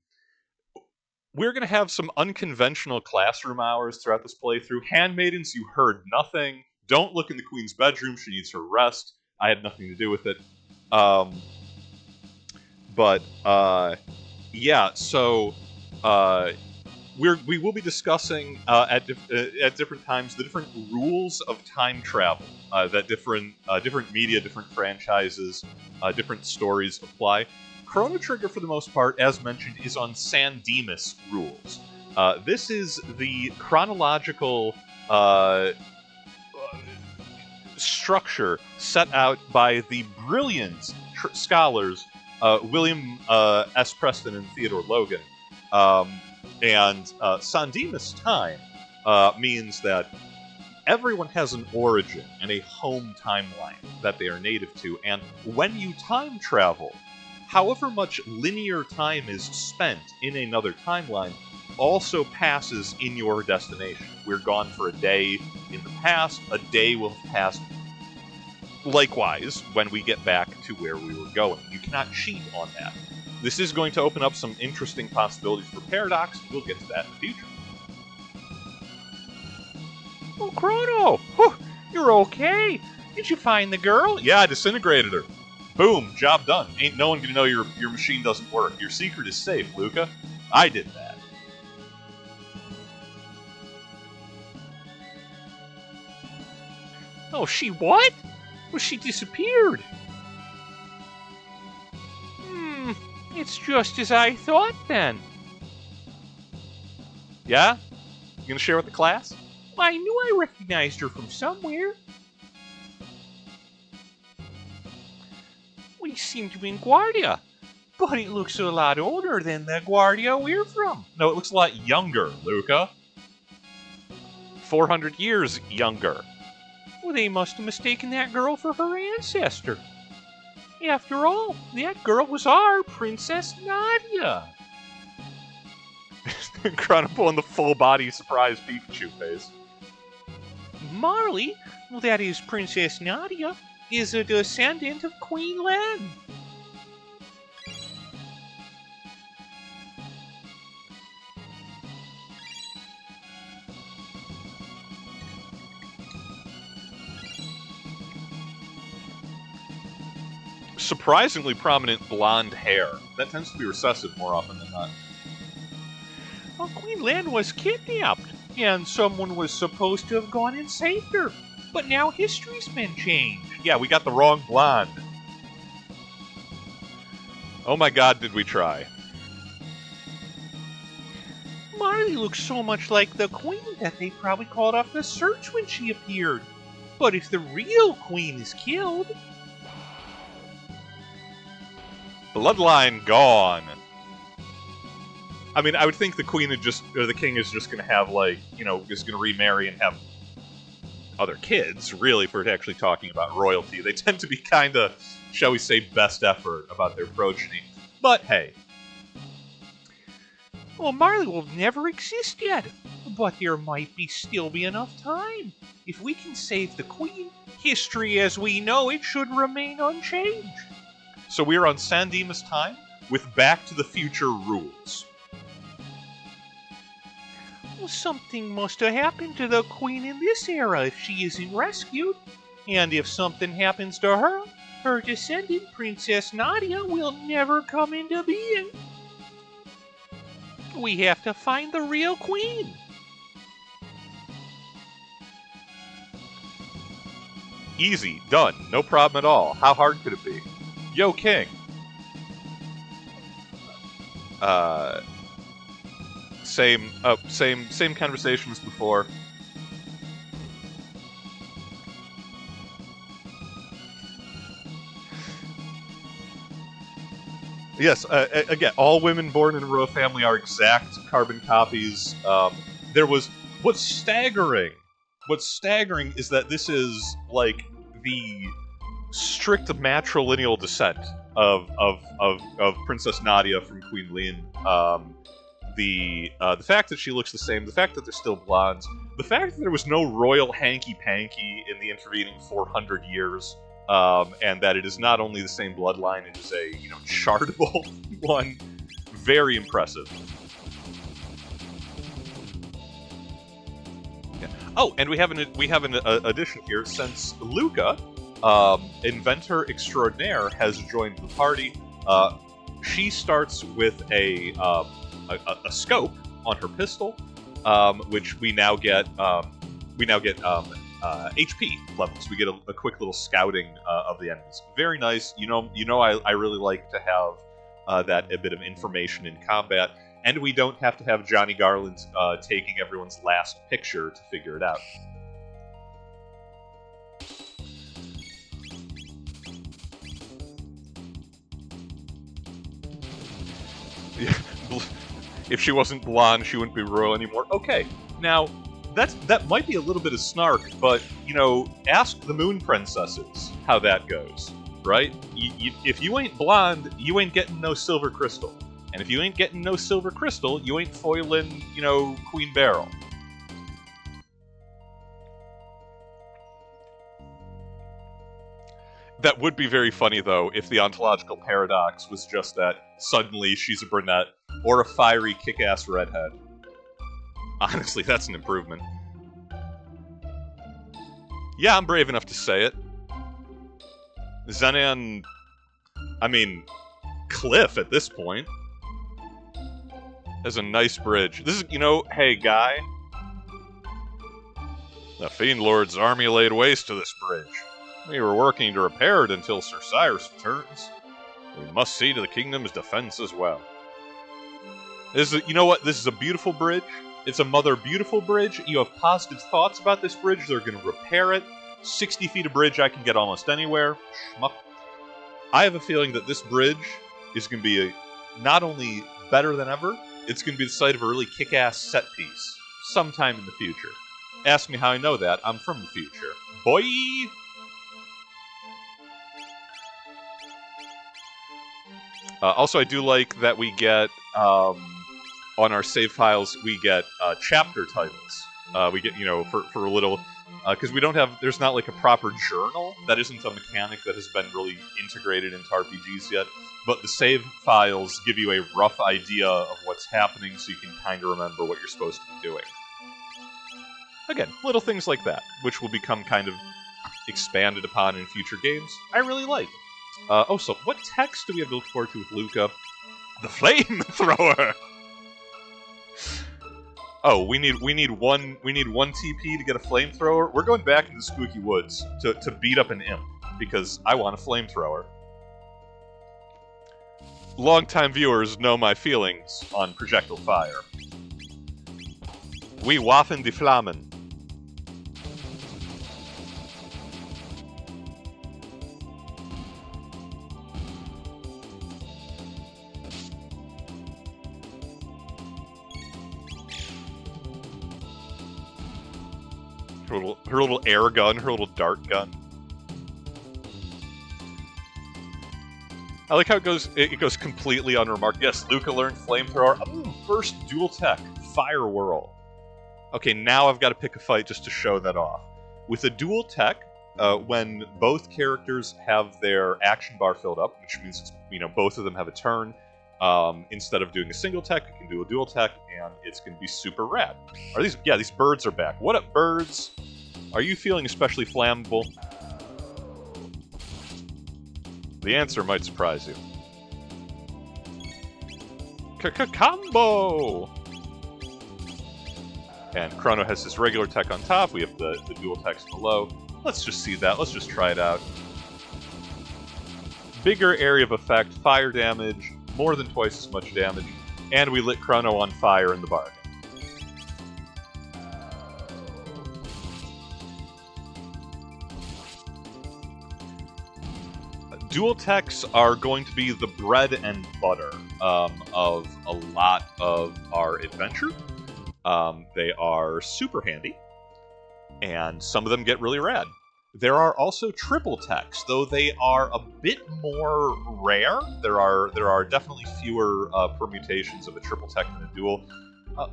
going to have some unconventional classroom hours throughout this playthrough. Handmaidens, you heard nothing. Don't look in the queen's bedroom. She needs her rest. I had nothing to do with it. Yeah, so we will be discussing at different times the different rules of time travel that different media, different franchises, different stories apply. Chrono Trigger, for the most part, as mentioned, is on San Dimas rules. This is the chronological structure set out by the brilliant scholars William S. Preston and Theodore Logan. And San Dimas time means that everyone has an origin and a home timeline that they are native to, and when you time travel, however much linear time is spent in another timeline also passes in your destination. We're gone for a day in the past, a day will have passed likewise when we get back to where we were going. You cannot cheat on that. This is going to open up some interesting possibilities for Paradox. We'll get to that in the future. Oh, Chrono! Whew, you're okay. Did you find the girl? Yeah, I disintegrated her. Boom, job done. Ain't no one gonna know your machine doesn't work. Your secret is safe, Luca. I did that. Oh, she what? Well, she disappeared. It's just as I thought then. Yeah? You gonna share with the class? Well, I knew I recognized her from somewhere. We seem to be in Guardia, but it looks a lot older than the Guardia we're from. No, it looks a lot younger, Luca. 400 years younger. Well, they must have mistaken that girl for her ancestor. After all, that girl was our Princess Nadia. Chrono pulling the full body surprise Pikachu face. Marley, well, that is Princess Nadia, is a descendant of Queen Len. Surprisingly prominent blonde hair. That tends to be recessive more often than not. Well, Queen Len was kidnapped, and someone was supposed to have gone and saved her. But now history's been changed. Yeah, we got the wrong blonde. Oh my god, did we try. Marley looks so much like the Queen that they probably called off the search when she appeared. But if the real Queen is killed... Bloodline gone. I mean, I would think the queen would just, or the king is just going to have, like, you know, is going to remarry and have other kids, really, if we're actually talking about royalty. They tend to be kind of, shall we say, best effort about their progeny. But, hey. Well, Marley will never exist yet. But there might still be enough time. If we can save the queen, history as we know it should remain unchanged. So we're on San Dimas time with Back to the Future rules. Well, something must have happened to the queen in this era if she isn't rescued. And if something happens to her, her descendant, Princess Nadia, will never come into being. We have to find the real queen. Easy, done, no problem at all. How hard could it be? Yo, King. Same conversation as before. Yes, again, all women born in a royal family are exact carbon copies. What's staggering is that this is like the strict matrilineal descent of Princess Nadia from Queen Lin. The fact that she looks the same, the fact that they're still blondes, the fact that there was no royal hanky-panky in the intervening 400 years, and that it is not only the same bloodline, it is a, charitable one. Very impressive. Yeah. Oh, and we have an addition here, since Luca, inventor extraordinaire, has joined the party. She starts with a scope, on her pistol, which we now get HP levels. We get a quick little scouting of the enemies. Very nice. I really like to have that a bit of information in combat, and we don't have to have Johnny Garland taking everyone's last picture to figure it out. If she wasn't blonde, she wouldn't be royal anymore. Okay, now that might be a little bit of snark, but ask the Moon Princesses how that goes, right? If you ain't blonde, you ain't getting no silver crystal, and if you ain't getting no silver crystal, you ain't foiling, Queen Beryl. That would be very funny, though, if the ontological paradox was just that suddenly she's a brunette or a fiery kick-ass redhead. Honestly, that's an improvement. Yeah, I'm brave enough to say it. Zenan... Cliff at this point. Has a nice bridge. This is, hey, guy. The Fiend Lord's army laid waste to this bridge. We were working to repair it until Sir Cyrus returns. We must see to the kingdom's defense as well. This is, this is a beautiful bridge. It's a mother beautiful bridge. You have positive thoughts about this bridge. They're going to repair it. 60 feet of bridge I can get almost anywhere. Schmuck. I have a feeling that this bridge is going to be not only better than ever, it's going to be the site of a really kick-ass set piece sometime in the future. Ask me how I know that. I'm from the future. Boy! Also, I do like that we get, on our save files, we get chapter titles. We get, for a little, because there's not like a proper journal. That isn't a mechanic that has been really integrated into RPGs yet. But the save files give you a rough idea of what's happening so you can kind of remember what you're supposed to be doing. Again, little things like that, which will become kind of expanded upon in future games. I really like. So what text do we have to look forward to with Luca? The flamethrower. Oh, we need one TP to get a flamethrower. We're going back into the spooky woods to beat up an imp because I want a flamethrower. Longtime viewers know my feelings on projectile fire. We waffen die Flammen. Her little air gun, her little dart gun. I like how it goes completely unremarked. Yes, Luca learned flamethrower. First dual tech, fire whirl. Okay, now I've got to pick a fight just to show that off. With a dual tech, when both characters have their action bar filled up, which means both of them have a turn, instead of doing a single tech, you can do a dual tech, and it's going to be super rad. These birds are back. What up, birds? Are you feeling especially flammable? The answer might surprise you. Combo! And Chrono has his regular tech on top. We have the dual techs below. Let's just see that. Let's just try it out. Bigger area of effect, fire damage, more than twice as much damage, and we lit Chrono on fire in the bargain. Dual techs are going to be the bread and butter of a lot of our adventure. They are super handy, and some of them get really rad. There are also triple techs, though they are a bit more rare. There are definitely fewer permutations of a triple tech than a dual.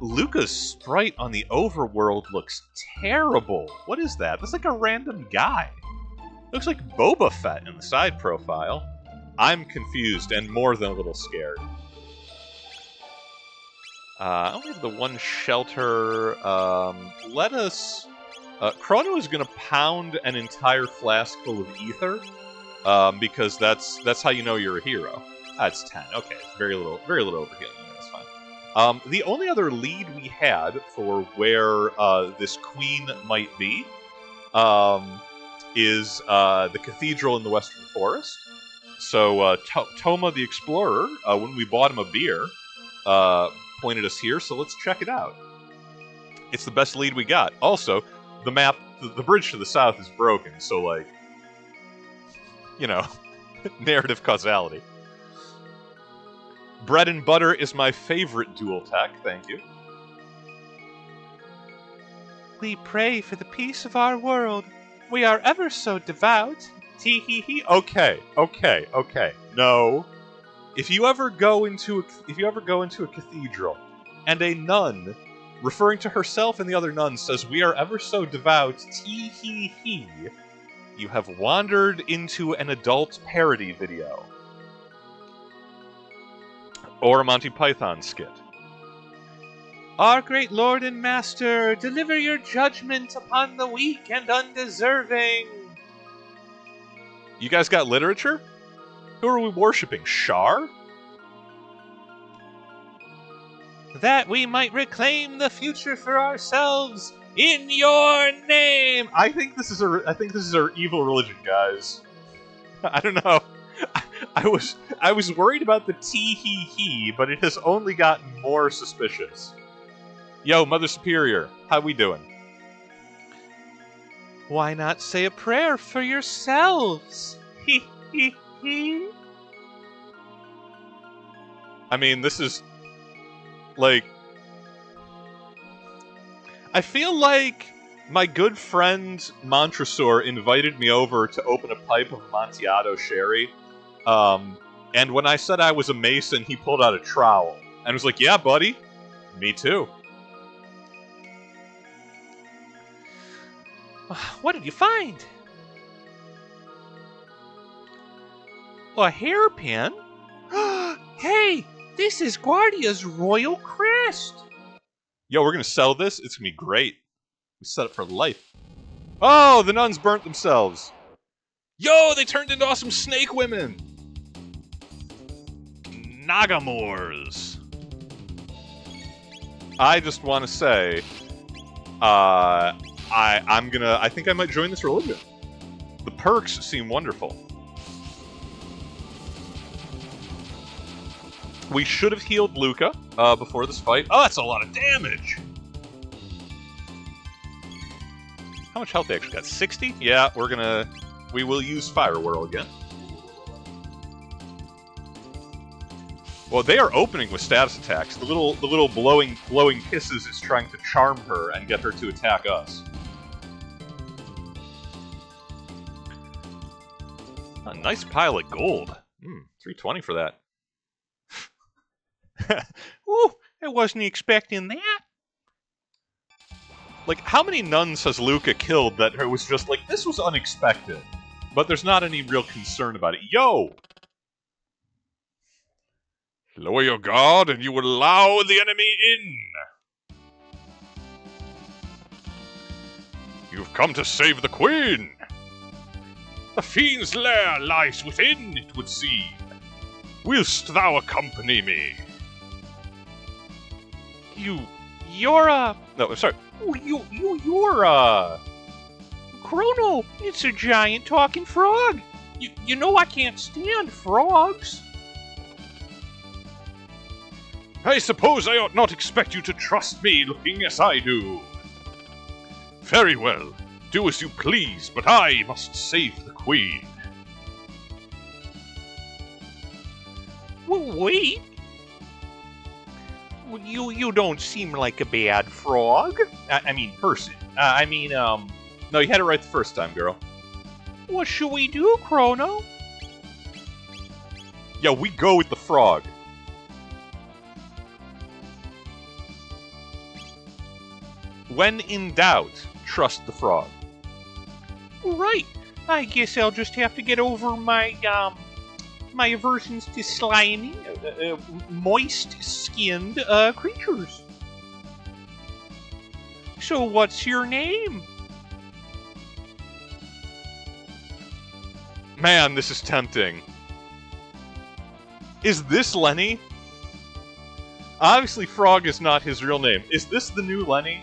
Luca's sprite on the overworld looks terrible. What is that? That's like a random guy. Looks like Boba Fett in the side profile. I'm confused and more than a little scared. I only have the one shelter. Let us... Chrono is going to pound an entire flask full of ether, because that's how you know you're a hero. That's 10. Okay, very little overhealing. That's fine. The only other lead we had for where this queen might be is the cathedral in the Western Forest. So Toma the Explorer, when we bought him a beer, pointed us here, so let's check it out. It's the best lead we got. Also, the map, the bridge to the south is broken, so, like, you know, narrative causality. Bread and butter is my favorite dual tech, thank you. We pray for the peace of our world. We are ever so devout. Tee hee hee. Okay. No. If you ever go into a cathedral and a nun, referring to herself and the other nuns, says, "We are ever so devout," tee hee hee, you have wandered into an adult parody video. Or a Monty Python skit. Our great Lord and Master, deliver your judgment upon the weak and undeserving. You guys got literature? Who are we worshipping? Shar? That we might reclaim the future for ourselves in your name. I think this is our evil religion, guys. I don't know. I was worried about the tee hee hee, but it has only gotten more suspicious. Yo, Mother Superior, how we doing? Why not say a prayer for yourselves? Hee hee hee. I mean, this is like, I feel like my good friend Montresor invited me over to open a pipe of Amontillado sherry. And when I said I was a Mason, he pulled out a trowel and was like, "Yeah, buddy, me too." What did you find? A hairpin? Hey, this is Guardia's royal crest. Yo, we're gonna sell this. It's gonna be great. We set it for life. Oh, the nuns burnt themselves. Yo, they turned into awesome snake women. Nagamores. I just want to say, I think I might join this religion. The perks seem wonderful. We should have healed Luca before this fight. Oh, that's a lot of damage. How much health they actually got? 60? Yeah, we will use Fire Whirl again. Well, they are opening with status attacks. The little blowing kisses is trying to charm her and get her to attack us. A nice pile of gold. 320 for that. Ooh, I wasn't expecting that. Like, how many nuns has Luca killed that it was just like, this was unexpected, but there's not any real concern about it? Yo! Lower your guard and you will allow the enemy in. You've come to save the queen. The fiend's lair lies within, it would seem. Willst thou accompany me? You're a... No, I'm sorry. You're a... Chrono, it's a giant talking frog. You know I can't stand frogs. I suppose I ought not expect you to trust me looking as I do. Very well, do as you please, but I must save the queen. Wait. You don't seem like a bad frog. I mean, person. No, you had it right the first time, girl. What should we do, Chrono? Yeah, we go with the frog. When in doubt, trust the frog. Right. I guess I'll just have to get over my my aversions to slimy, moist-skinned creatures. So what's your name? Man, this is tempting. Is this Lenny? Obviously, Frog is not his real name. Is this the new Lenny?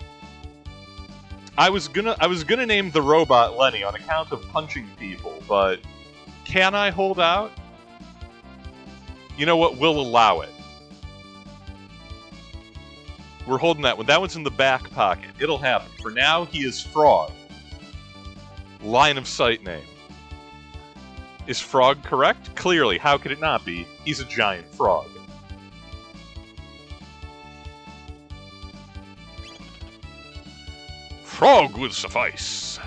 I was gonna name the robot Lenny on account of punching people, but can I hold out? You know what? We'll allow it. We're holding that one. That one's in the back pocket. It'll happen. For now, he is Frog. Line of sight name. Is Frog correct? Clearly. How could it not be? He's a giant frog. Frog will suffice.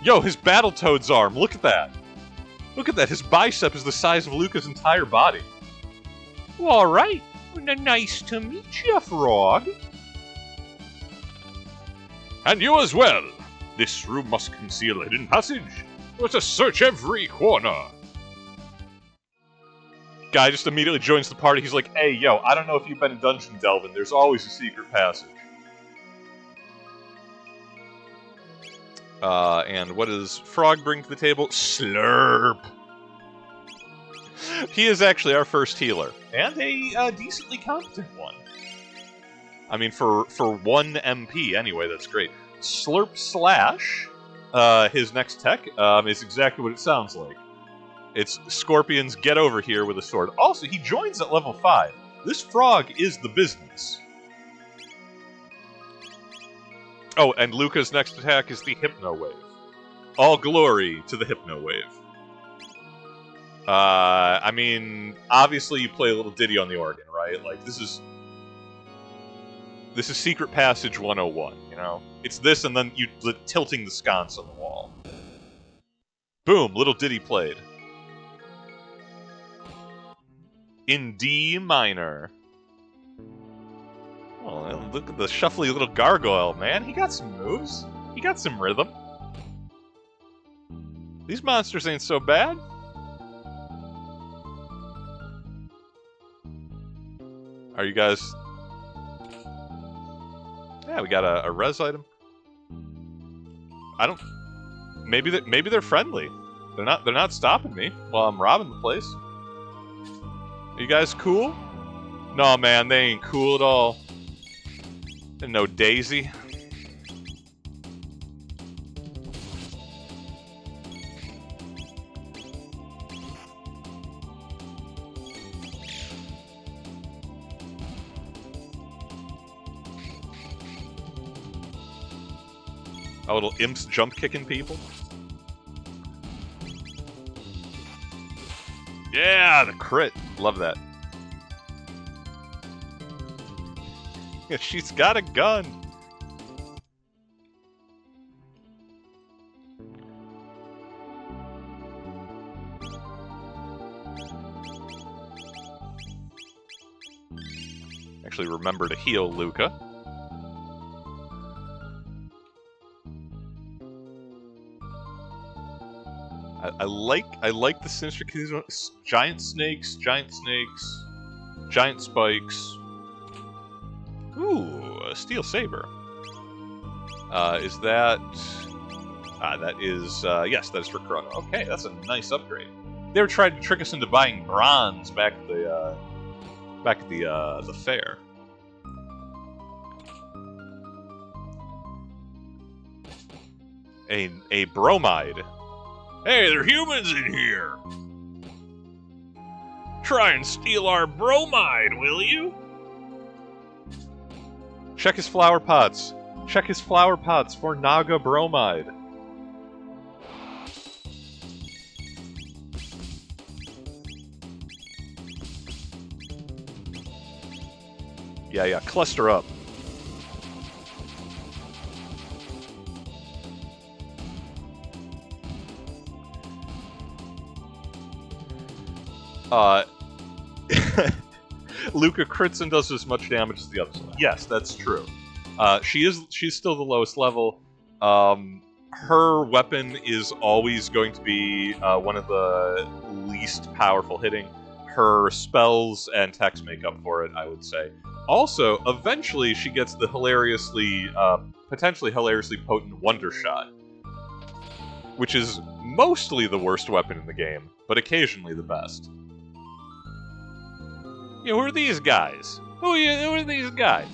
Yo, his Battletoad's arm. Look at that. Look at that. His bicep is the size of Luca's entire body. All right. Nice to meet you, Frog. And you as well. This room must conceal a hidden passage. Let us search every corner. Guy just immediately joins the party. He's like, hey, yo, I don't know if you've been in Dungeon Delving. There's always a secret passage. And what does Frog bring to the table? Slurp. He is actually our first healer. And a decently competent one. I mean, for 1 MP, anyway, that's great. Slurp Slash, his next tech, is exactly what it sounds like. It's Scorpion's get over here with a sword. Also, he joins at level 5. This frog is the business. Oh, and Luca's next attack is the Hypno Wave. All glory to the Hypno Wave. I mean, obviously you play a little ditty on the organ, right? Like, this is Secret Passage 101, you know? It's this and then you tilting the sconce on the wall. Boom, little ditty played. In D minor. Oh, look at the shuffly little gargoyle, man. He got some moves. He got some rhythm. These monsters ain't so bad. Are you guys... Yeah, we got a res item. I don't... Maybe they're friendly. They're not stopping me while I'm robbing the place. Are you guys cool? No, man, they ain't cool at all. And no Daisy. Oh, little imps jump kicking people. Yeah, the crit. Love that. She's got a gun. Actually, remember to heal Luca. I like the sinister because giant snakes, giant spikes. Ooh, a steel saber. Is that? That is. Yes, that is for Chrono. Okay, that's a nice upgrade. They were trying to trick us into buying bronze back at the fair. A bromide. Hey, there are humans in here! Try and steal our bromide, will you? Check his flower pots. Check his flower pots for Naga bromide. Yeah, cluster up. Luca crits and does as much damage as the other one. Yes, that's true. She's still the lowest level. Her weapon is always going to be one of the least powerful hitting. Her spells and techs make up for it, I would say. Also, eventually she gets the potentially hilariously potent Wonder Shot, which is mostly the worst weapon in the game, but occasionally the best. Yeah, who are these guys? Who are these guys?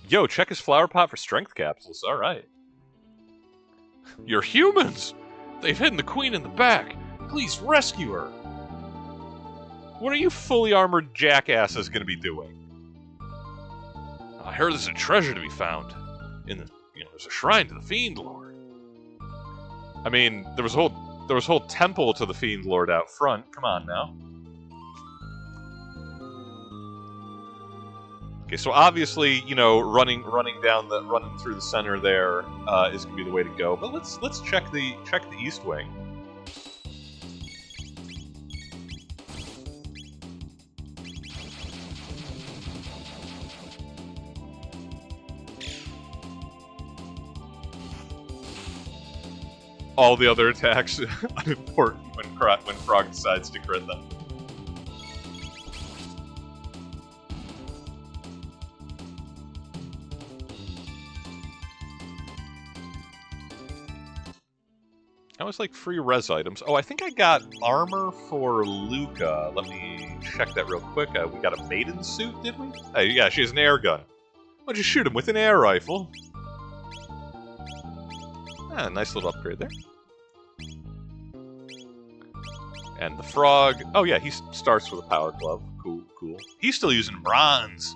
Yo, check his flower pot for strength capsules. All right. You're humans! They've hidden the queen in the back. Please rescue her. What are you fully armored jackasses going to be doing? I heard there's a treasure to be found. There's a shrine to the Fiend Lord. I mean, there was a whole temple to the Fiend Lord out front. Come on now. Okay, so obviously, running through the center there is gonna be the way to go. But let's check the East Wing. All the other attacks unimportant when Frog decides to crit them. I always like free res items. Oh, I think I got armor for Luca. Let me check that real quick. We got a maiden suit, did we? Hey, yeah, she has an air gun. Why don't you shoot him with an air rifle? Ah, nice little upgrade there. And the frog. Oh, yeah, he starts with a power glove. Cool, cool. He's still using bronze.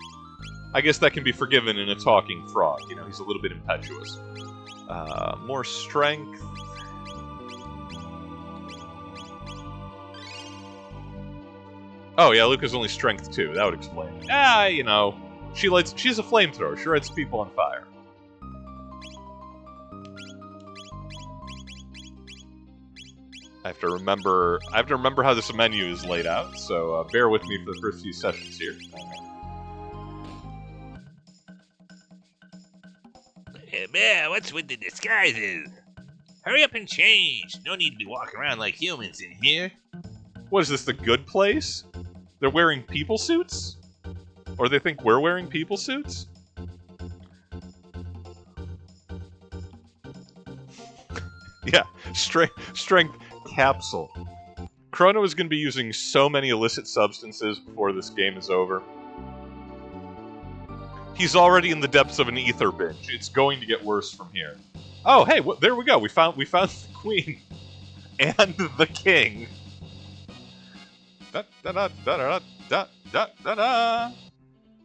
I guess that can be forgiven in a talking frog. He's a little bit impetuous. More strength. Oh, yeah, Luca's only strength 2. That would explain it. She's a flamethrower. She lights people on fire. I have to remember how this menu is laid out, so bear with me for the first few sessions here. Hey, man, what's with the disguises? Hurry up and change. No need to be walking around like humans in here. What is this, the good place? They're wearing people suits? Or they think we're wearing people suits? Yeah, strength capsule. Chrono is going to be using so many illicit substances before this game is over. He's already in the depths of an ether binge. It's going to get worse from here. Oh, hey, there we go. We found the queen and the king.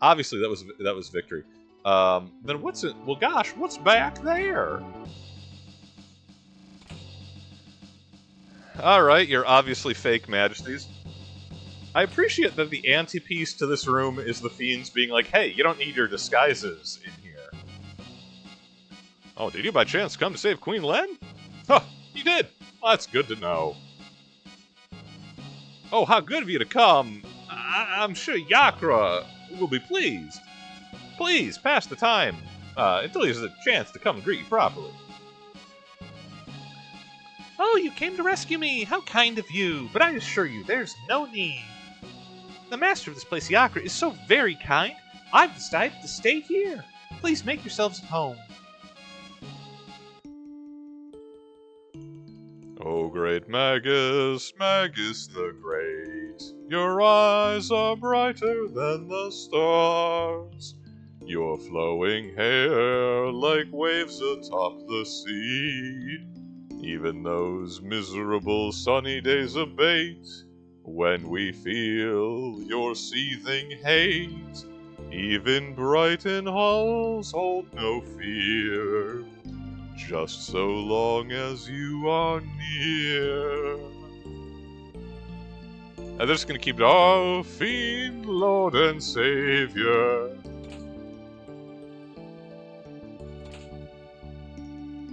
Obviously, that was victory. Then what's it? Well, gosh, what's back there? All right, you're obviously fake majesties. I appreciate that the antipiece to this room is the fiends being like, "Hey, you don't need your disguises in here." Oh, did you by chance come to save Queen Len? Huh, you did. Well, that's good to know. Oh, how good of you to come. I'm sure Yakra will be pleased. Please, pass the time until he has a chance to come and greet you properly. Oh, you came to rescue me. How kind of you. But I assure you, there's no need. The master of this place, Yakra, is so very kind. I've decided to stay here. Please make yourselves at home. Oh, great Magus, Magus the Great, your eyes are brighter than the stars. Your flowing hair like waves atop the sea. Even those miserable sunny days abate when we feel your seething hate. Even Brighton halls hold no fear, just so long as you are near. And they're just gonna keep it, our Fiend, Lord and Savior.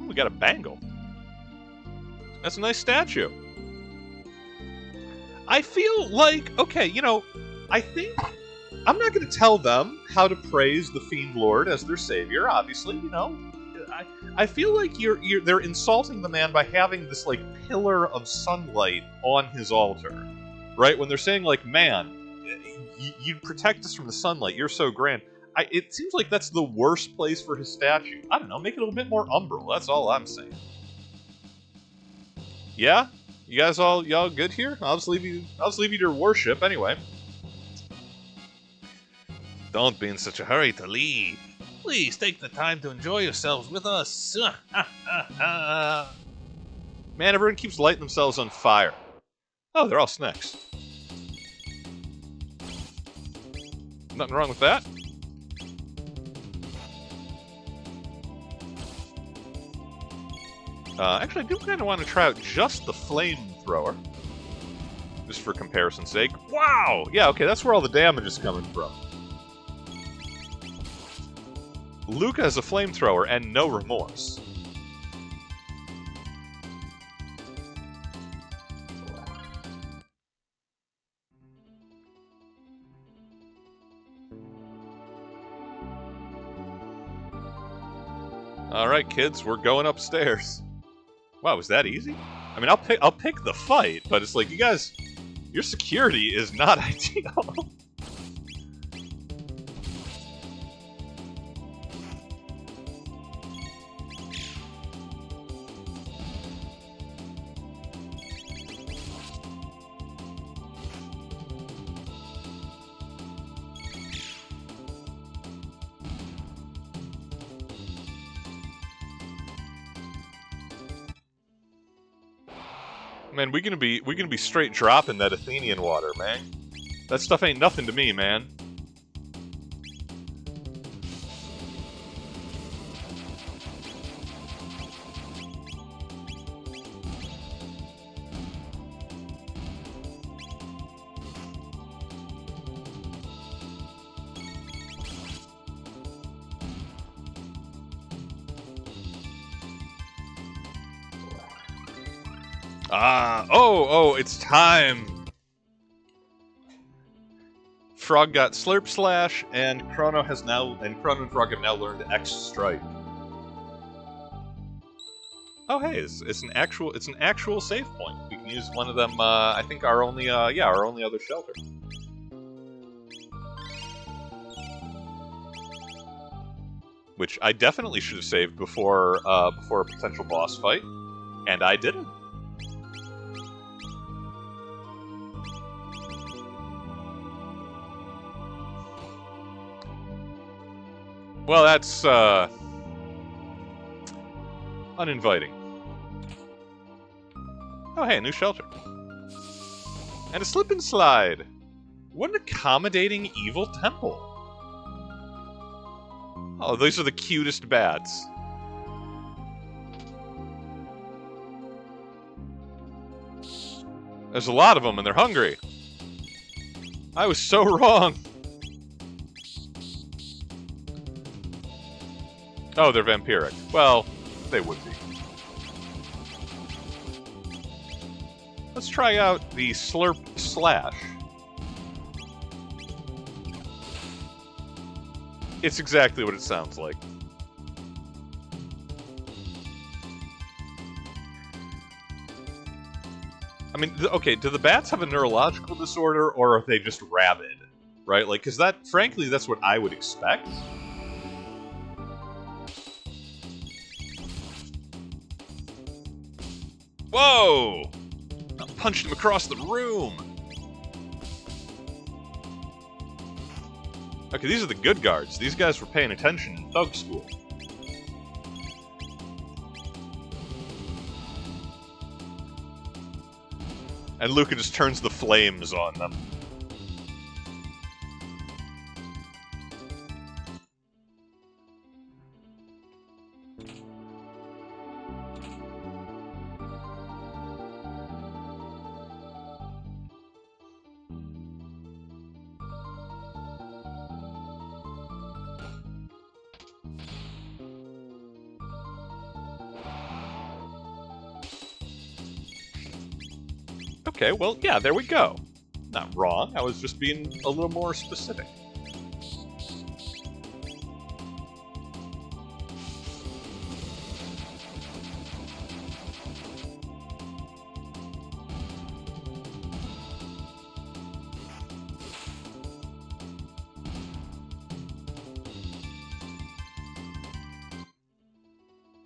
We got a bangle. That's a nice statue. I feel like, okay, I think I'm not going to tell them how to praise the Fiend Lord as their savior. Obviously, I feel like they're insulting the man by having this like pillar of sunlight on his altar, right? When they're saying like, "Man, you protect us from the sunlight. You're so grand." It seems like that's the worst place for his statue. I don't know. Make it a little bit more umbral. That's all I'm saying. Yeah, you guys y'all good here? I'll just leave you to worship anyway. Don't be in such a hurry to leave. Please take the time to enjoy yourselves with us. Man, everyone keeps lighting themselves on fire. Oh, they're all snacks. Nothing wrong with that. Actually, I do kind of want to try out just the flamethrower. Just for comparison's sake. Wow! Yeah, okay, that's where all the damage is coming from. Luca has a flamethrower and no remorse. Alright, kids, we're going upstairs. Wow, was that easy? I mean, I'll pick the fight, but it's like, you guys, your security is not ideal. Man, we gonna be straight dropping that Athenian water, man. That stuff ain't nothing to me, man. Oh, it's time! Frog got Slurp Slash, and Chrono and Frog have now learned X Strike. Oh hey, it's an actual save point. We can use one of them, I think our only other shelter. Which I definitely should have saved before a potential boss fight, and I didn't. Well, that's, uninviting. Oh, hey, a new shelter. And a slip and slide. What an accommodating evil temple. Oh, those are the cutest bats. There's a lot of them, and they're hungry. I was so wrong. Oh, they're vampiric. Well, they would be. Let's try out the Slurp Slash. It's exactly what it sounds like. I mean, okay, do the bats have a neurological disorder, or are they just rabid? Right? Like, because that, frankly, that's what I would expect. Whoa! I punched him across the room! Okay, these are the good guards. These guys were paying attention in thug school. And Luca just turns the flames on them. Okay, well, yeah, there we go. Not wrong, I was just being a little more specific.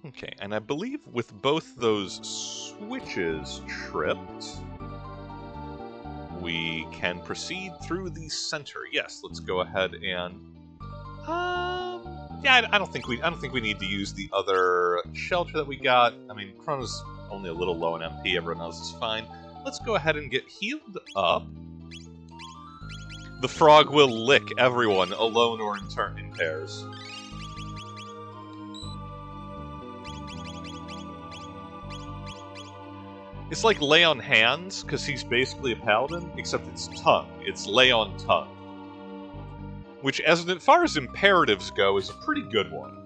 Okay, and I believe with both those switches tripped, we can proceed through the center. Yes, let's go ahead and Yeah, I don't think we need to use the other shelter that we got. I mean, Chrono's only a little low in MP. Everyone else is fine. Let's go ahead and get healed up. The frog will lick everyone, alone or in pairs. It's like lay on hands, because he's basically a paladin, except it's tongue. It's lay on tongue. Which, as far as imperatives go, is a pretty good one.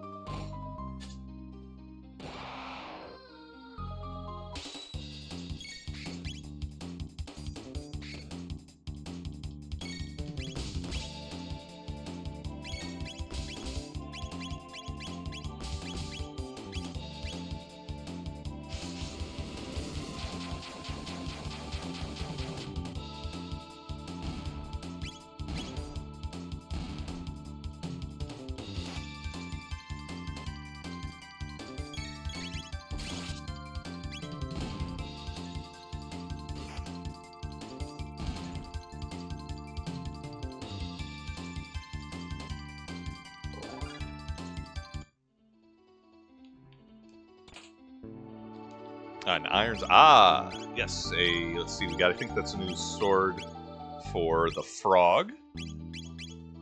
And irons. Ah, yes. Let's see. I think that's a new sword for the frog.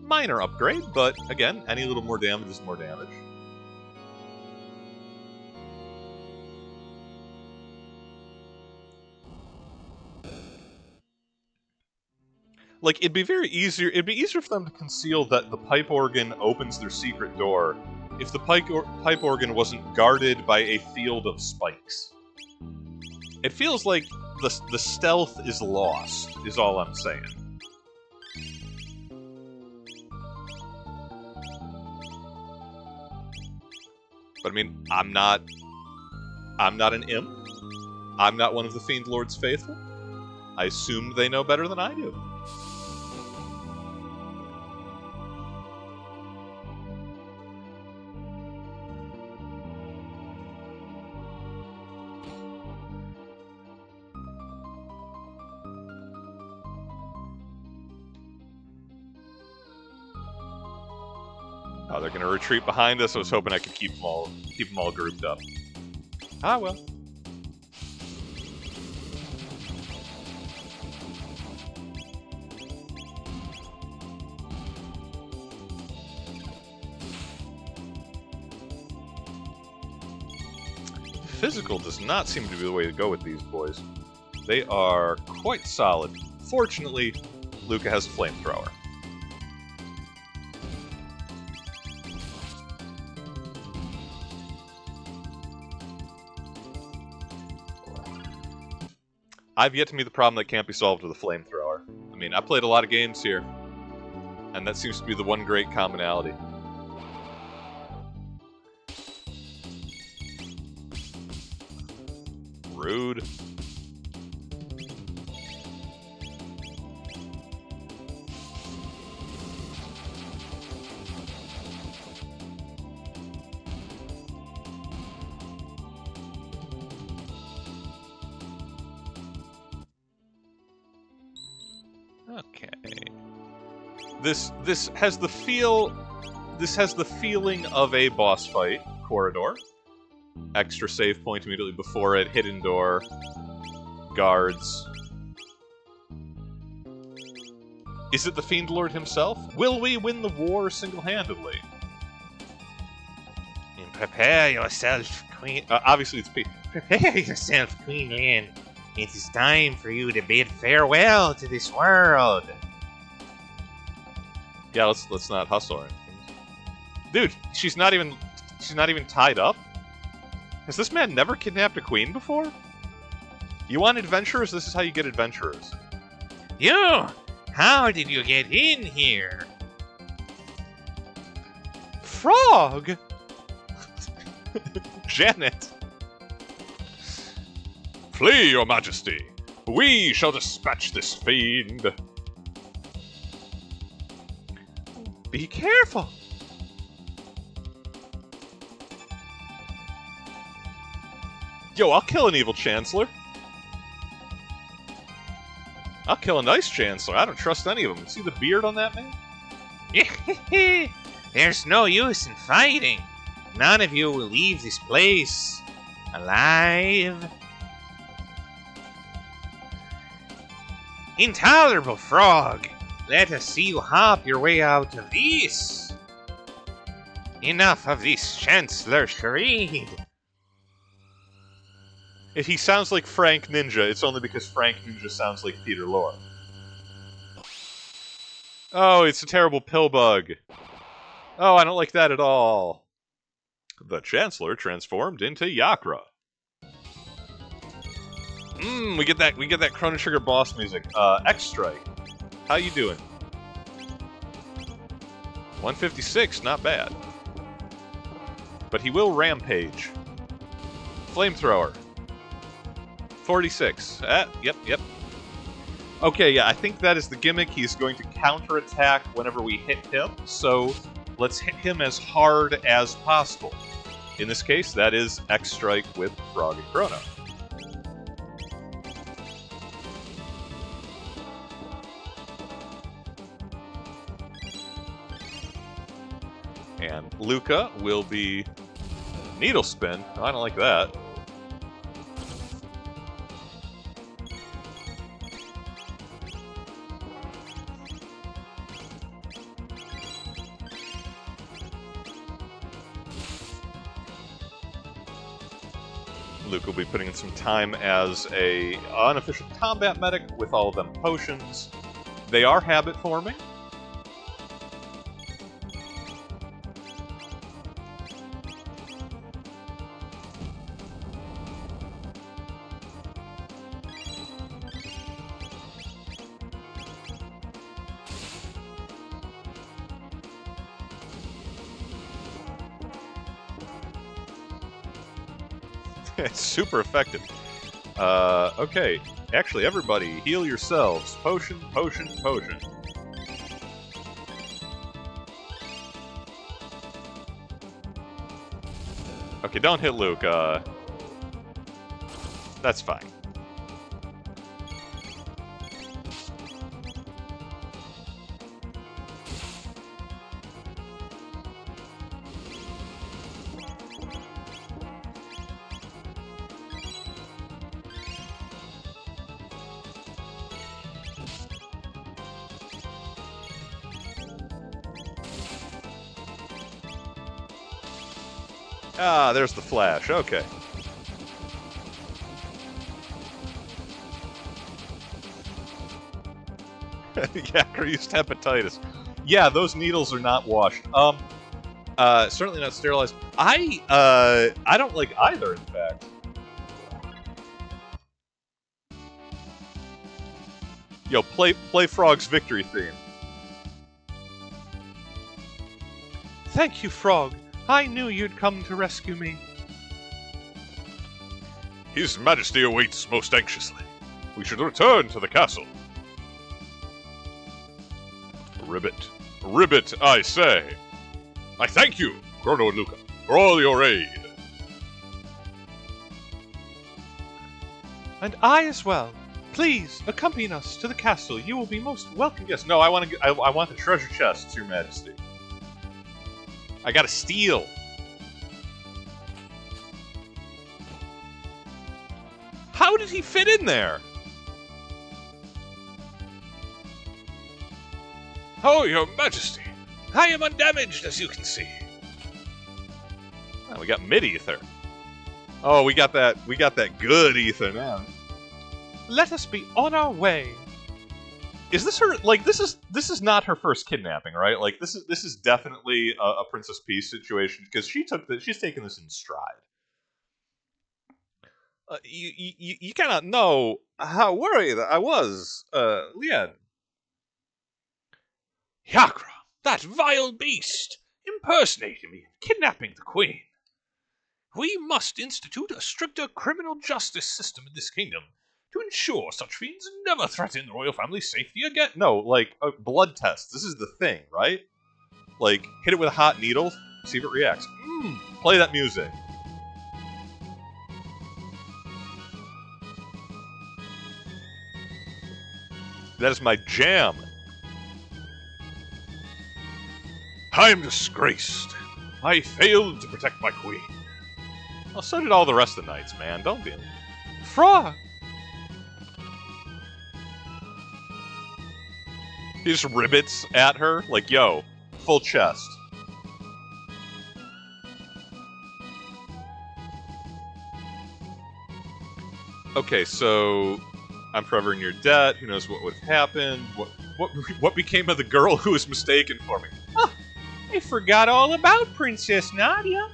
Minor upgrade, but again, any little more damage is more damage. Like, it'd be easier for them to conceal that the pipe organ opens their secret door if the pipe organ wasn't guarded by a field of spikes. It feels like the stealth is lost, is all I'm saying. But I mean, I'm not an imp. I'm not one of the Fiend Lord's faithful. I assume they know better than I do. Oh, they're gonna retreat behind us. I was hoping I could keep them all grouped up. Ah, well. Physical does not seem to be the way to go with these boys. They are quite solid. Fortunately, Luca has a flamethrower. I've yet to meet the problem that can't be solved with a flamethrower. I mean, I played a lot of games here, and that seems to be the one great commonality. Rude. Okay. This has the feeling of a boss fight corridor. Extra save point immediately before it, hidden door, guards. Is it the Fiend Lord himself? Will we win the war single-handedly? And prepare yourself, Queen. Obviously, it's Pete. Prepare yourself, Queen Anne. It is time for you to bid farewell to this world. Yeah, let's not hustle or anything. Dude, she's not even tied up? Has this man never kidnapped a queen before? You want adventurers? This is how you get adventurers. You! How did you get in here? Frog! Janet! Flee, your majesty! We shall dispatch this fiend! Be careful! Yo, I'll kill an evil chancellor. I'll kill a nice chancellor. I don't trust any of them. See the beard on that man? There's no use in fighting. None of you will leave this place alive. Intolerable frog, let us see you hop your way out of this. Enough of this Chancellor charade. If he sounds like Frank Ninja, it's only because Frank Ninja sounds like Peter Lorre. Oh, it's a terrible pill bug. Oh, I don't like that at all. The Chancellor transformed into Yakra. We get that Chrono Trigger boss music. X-Strike. How you doing? 156, not bad. But he will rampage. Flamethrower. 46. Yep. Okay, yeah, I think that is the gimmick. He's going to counterattack whenever we hit him, so let's hit him as hard as possible. In this case, that is X-Strike with Frog and Chrono. And Luca will be Needle Spin. Oh, I don't like that. Luke will be putting in some time as a unofficial combat medic with all of them potions. They are habit forming. It's super effective. Okay. Actually, everybody, heal yourselves. Potion, potion, potion. Okay, don't hit Luke. That's fine. Ah, there's the flash. Okay. Yakra used hepatitis. Yeah, those needles are not washed. Certainly not sterilized. I don't like either, in fact. Yo, play Frog's victory theme. Thank you, Frog. I knew you'd come to rescue me. His Majesty awaits most anxiously. We should return to the castle. Ribbit. Ribbit, I say. I thank you, Chrono and Luca, for all your aid. And I as well. Please, accompany us to the castle. You will be most welcome. Yes, no, I want the treasure chests, Your Majesty. I gotta steal. How did he fit in there? Oh, Your Majesty. I am undamaged, as you can see. Oh, we got mid-ether. Oh, we got that good ether now. Let us be on our way. Is this her? Like, this is not her first kidnapping, right? Like, this is definitely a Princess Peace situation because she's taken this in stride. You cannot know how worried I was, Lien. Yakra, that vile beast, impersonating me and kidnapping the queen. We must institute a stricter criminal justice system in this kingdom to ensure such fiends never threaten the royal family's safety again. No, like, blood tests. This is the thing, right? Like, hit it with a hot needle, see if it reacts. Play that music. That is my jam. I am disgraced. I failed to protect my queen. Well, so did all the rest of the knights, man. Don't be. Frog! He just ribbits at her, like, yo, full chest. Okay, so I'm forever in your debt. Who knows what would have happened? What became of the girl who was mistaken for me? I forgot all about Princess Nadia.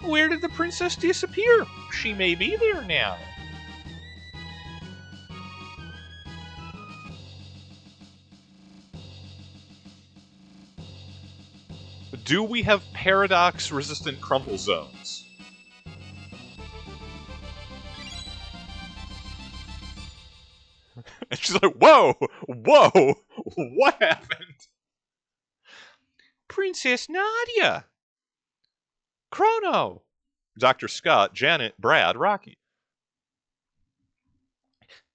Where did the princess disappear? She may be there now. Do we have paradox-resistant crumple zones? And she's like, whoa, what happened? Princess Nadia! Chrono! Dr. Scott, Janet, Brad, Rocky.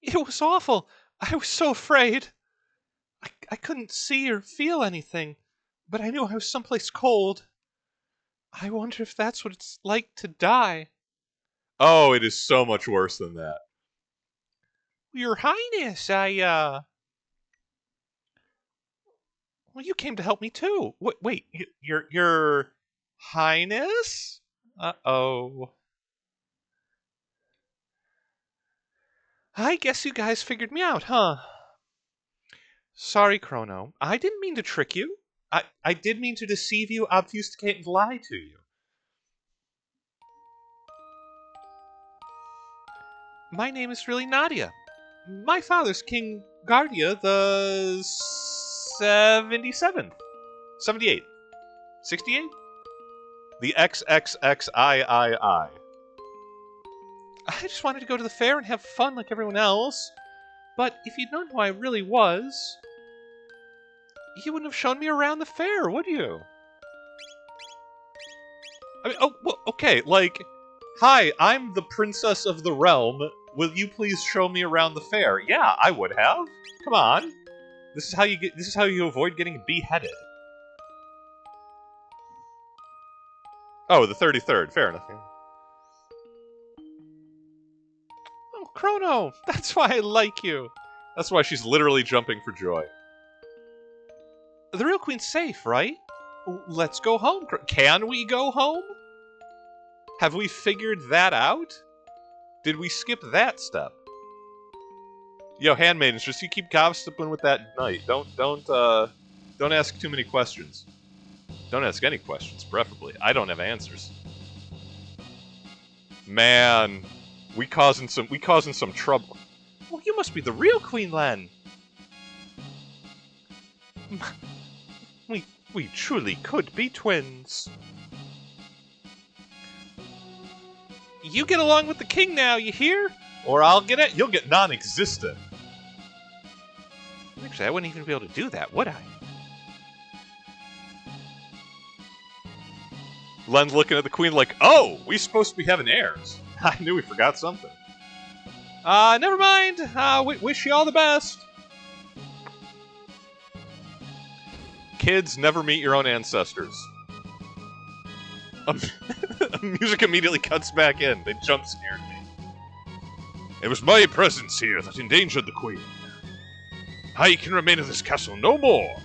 It was awful. I was so afraid. I couldn't see or feel anything, but I knew I was someplace cold. I wonder if that's what it's like to die. Oh, it is so much worse than that. Your Highness, Well, you came to help me too. Wait, your Highness? Uh-oh. I guess you guys figured me out, huh? Sorry, Chrono. I didn't mean to trick you. I did mean to deceive you, obfuscate, and lie to you. My name is really Nadia. My father's King Guardia the 77th. 78. 68? The XXXIII. I just wanted to go to the fair and have fun like everyone else. But if you'd known who I really was, you wouldn't have shown me around the fair, would you? I mean, oh, well, okay, like, hi, I'm the princess of the realm. Will you please show me around the fair? Yeah, I would have. Come on. This is how you avoid getting beheaded. Oh, the 33rd. Fair enough. Yeah. Oh, Chrono, that's why I like you. That's why she's literally jumping for joy. The real queen's safe, right? Let's go home. Can we go home? Have we figured that out? Did we skip that step? Yo, handmaidens, just you keep gossiping with that knight. Don't ask too many questions. Don't ask any questions, preferably. I don't have answers. Man, we causing some trouble. Well, you must be the real Queen Len. We truly could be twins. You get along with the king now, you hear? Or you'll get non-existent. Actually, I wouldn't even be able to do that, would I? Len's looking at the queen like, oh, we supposed to be having heirs. I knew we forgot something. Never mind. Wish you all the best. Kids, never meet your own ancestors. Music immediately cuts back in. They jump scared me. It was my presence here that endangered the queen. I can remain in this castle no more.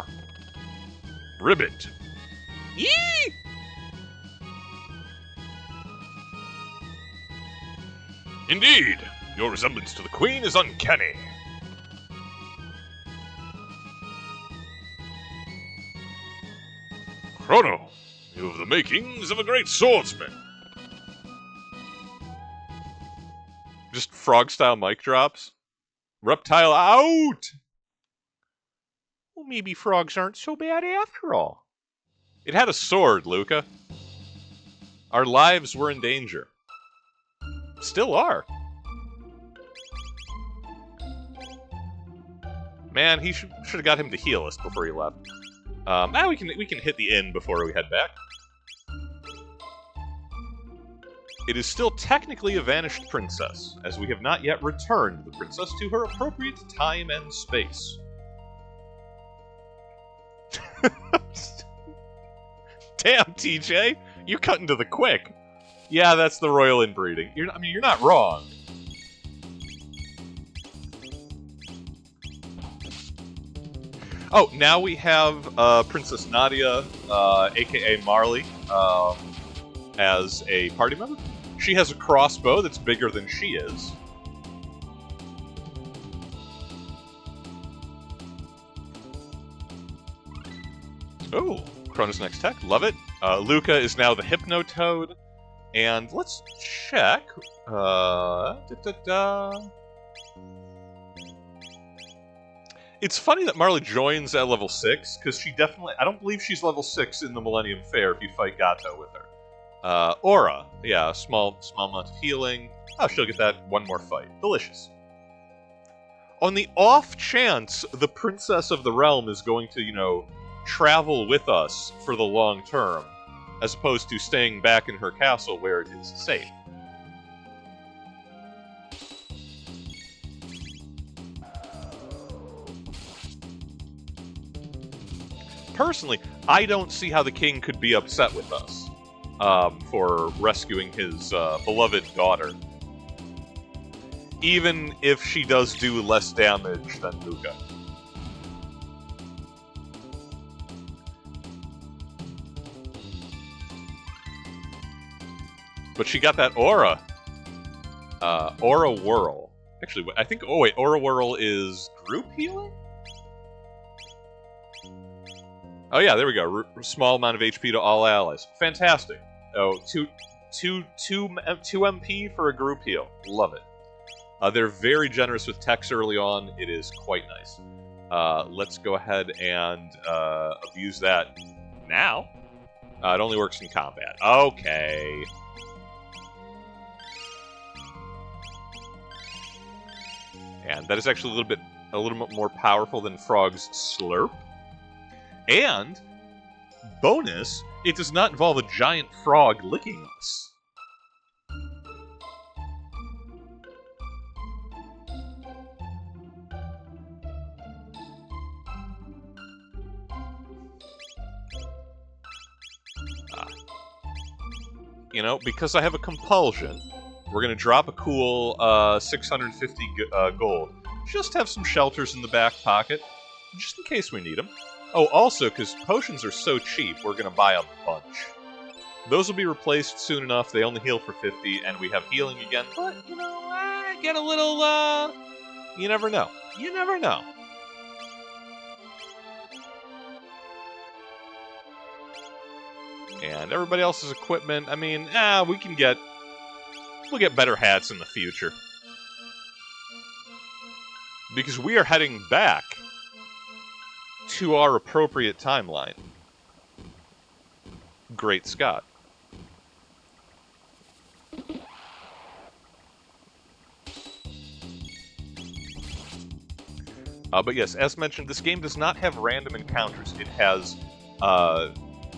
Ribbit. Yee! Indeed, your resemblance to the queen is uncanny. Chrono, you have the makings of a great swordsman. Just frog-style mic drops. Reptile out! Well, maybe frogs aren't so bad after all. It had a sword, Luca. Our lives were in danger. Still are. Man, he should have got him to heal us before he left. Now we can hit the inn before we head back. It is still technically a vanished princess, as we have not yet returned the princess to her appropriate time and space. Damn, TJ, you cutting to the quick. Yeah, that's the royal inbreeding. You're not wrong. Oh, now we have Princess Nadia, aka Marley, as a party member. She has a crossbow that's bigger than she is. Oh, Chrono's next tech. Love it. Luca is now the Hypnotoad. And let's check. It's funny that Marley joins at level 6, because she definitely... I don't believe she's level 6 in the Millennium Fair if you fight Gato with her. Aura. Yeah, small amount of healing. Oh, she'll get that one more fight. Delicious. On the off chance the Princess of the Realm is going to, travel with us for the long term, as opposed to staying back in her castle where it is safe. Personally, I don't see how the king could be upset with us for rescuing his beloved daughter. Even if she does do less damage than Luca. But she got that aura. Aura Whirl. Actually, I think... Oh, wait. Aura Whirl is group healing? Oh, yeah. There we go. Small amount of HP to all allies. Fantastic. Oh, 2 MP for a group heal. Love it. They're very generous with techs early on. It is quite nice. Let's go ahead and abuse that now. It only works in combat. Okay. And that is actually a little bit more powerful than Frog's Slurp. And, bonus, it does not involve a giant frog licking us. Because I have a compulsion, we're going to drop a cool 650 gold. Just have some shelters in the back pocket, just in case we need them. Oh, also, because potions are so cheap, we're going to buy a bunch. Those will be replaced soon enough. They only heal for 50, and we have healing again. But, get a little, you never know. You never know. And everybody else's equipment, we'll get better hats in the future. Because we are heading back to our appropriate timeline. Great Scott. But yes, as mentioned, this game does not have random encounters. It has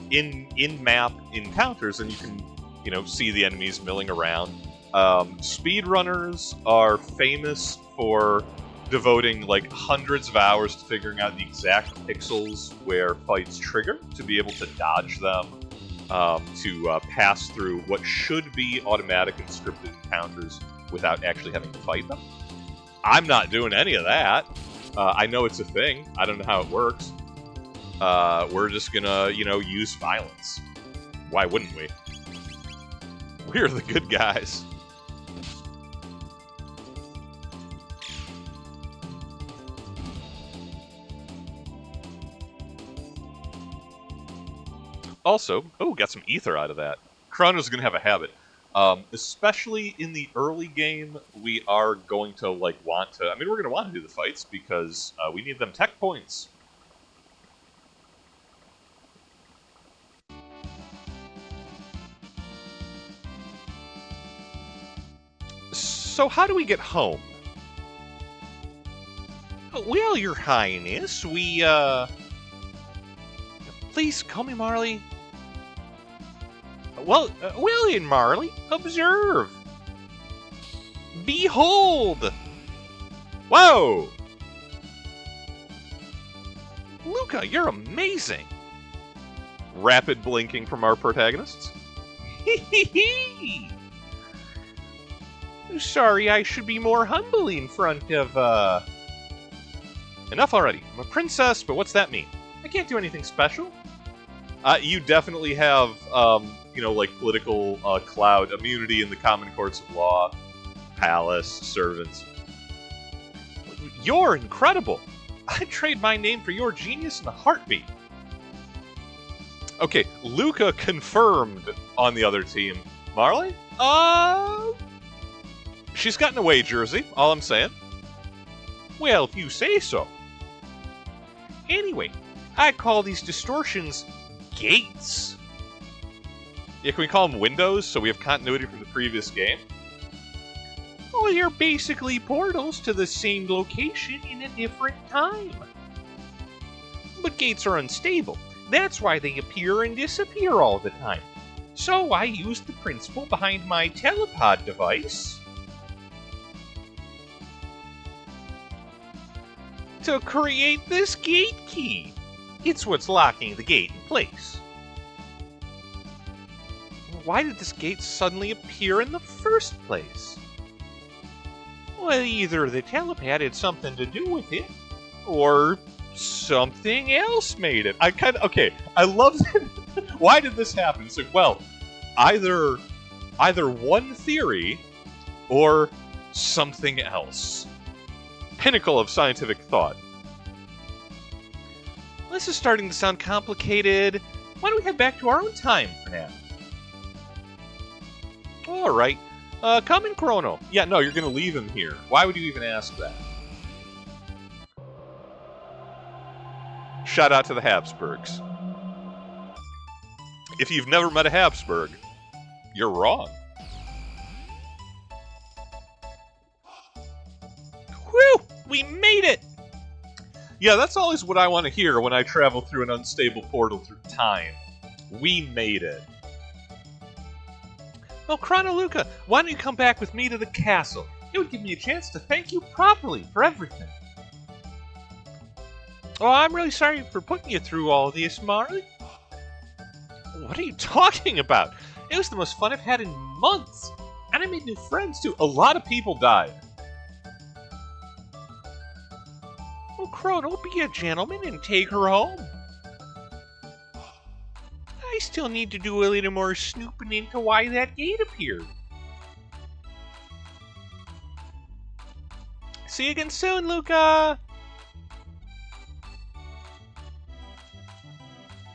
in-map encounters, and you can, see the enemies milling around. Speedrunners are famous for devoting hundreds of hours to figuring out the exact pixels where fights trigger to be able to dodge them, to pass through what should be automatic and scripted encounters without actually having to fight them. I'm not doing any of that. I know it's a thing. I don't know how it works. We're just gonna, use violence. Why wouldn't we? We're the good guys. Also, got some ether out of that. Chrono's gonna have a habit. Especially in the early game, we are going to, we're gonna want to do the fights because we need them tech points. So how do we get home? Well, Your Highness, we, Please call me Marley. Well, William Marley, observe. Behold. Whoa. Luca, you're amazing. rapid blinking from our protagonists. Sorry, I should be more humble in front of, Enough already. I'm a princess, but what's that mean? I can't do anything special. You definitely have, like political cloud immunity in the common courts of law, palace, servants. You're incredible. I'd trade my name for your genius in a heartbeat. Okay, Luca confirmed on the other team. Marley? She's got an away jersey, all I'm saying. Well, if you say so. Anyway, I call these distortions gates. Yeah, can we call them windows so we have continuity from the previous game? Well, they're basically portals to the same location in a different time. But gates are unstable. That's why they appear and disappear all the time. So I used the principle behind my telepod device to create this gate key. It's what's locking the gate in place. Why did this gate suddenly appear in the first place? Well, either the telepad had something to do with it, or something else made it. I love it. Why did this happen? So, well, either one theory or something else. Pinnacle of scientific thought. This is starting to sound complicated. Why don't we head back to our own time for now? Alright. Come in, Chrono. Yeah, no, you're gonna leave him here. Why would you even ask that? Shout out to the Habsburgs. If you've never met a Habsburg, you're wrong. Whew! We made it! Yeah, that's always what I want to hear when I travel through an unstable portal through time. We made it. Well, Chrono Luca, why don't you come back with me to the castle? It would give me a chance to thank you properly for everything. Oh, I'm really sorry for putting you through all this, Marley. What are you talking about? It was the most fun I've had in months. And I made new friends, too. A lot of people died. Well, Chrono, be a gentleman and take her home. I still need to do a little more snooping into why that gate appeared. See you again soon, Luca!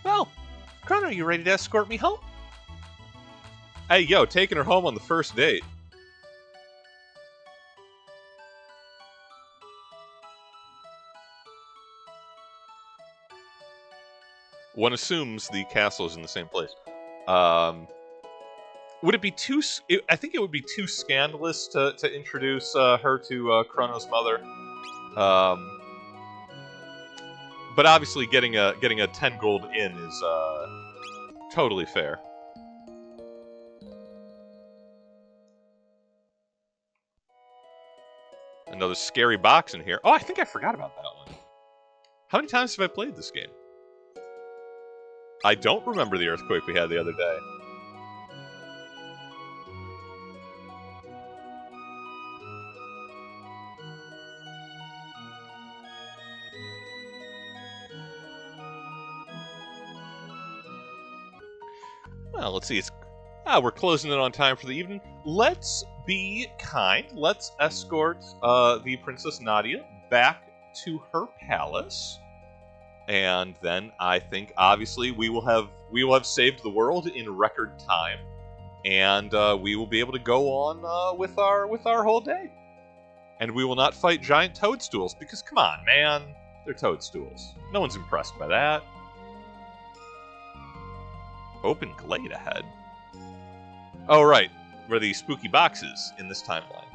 Well, Chrono, you ready to escort me home? Hey, yo, taking her home on the first date. One assumes the castle is in the same place. Would it be too... I think it would be too scandalous to introduce her to Chrono's mother. But obviously getting a 10 gold in is totally fair. Another scary box in here. Oh, I think I forgot about that one. How many times have I played this game? I don't remember the earthquake we had the other day. Well, let's see. We're closing it on time for the evening. Let's be kind. Let's escort the Princess Nadia back to her palace. And then I think, obviously, we will have saved the world in record time, and we will be able to go on with our whole day. And we will not fight giant toadstools because, come on, man, they're toadstools. No one's impressed by that. Open glade ahead. Oh, right, where the spooky boxes in this timeline.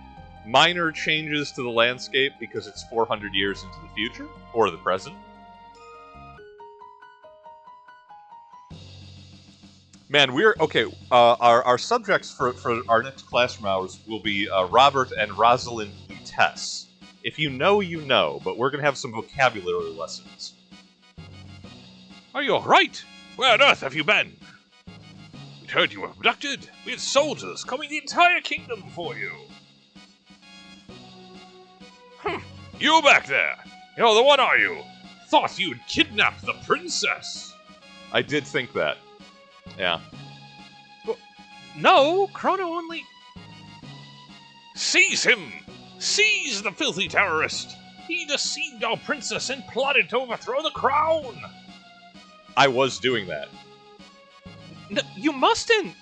Minor changes to the landscape because it's 400 years into the future or the present. Man, we're okay. Our subjects for our next classroom hours will be Robert and Rosalind Lutece. If you know, you know, but we're gonna have some vocabulary lessons. Are you all right? Where on earth have you been? We'd heard you were abducted. We had soldiers combing the entire kingdom for you. You back there. You're the one, are you? Thought you'd kidnapped the princess. I did think that. Yeah. No, Chrono only... Seize him! Seize the filthy terrorist! He deceived our princess and plotted to overthrow the crown! I was doing that. No, you mustn't!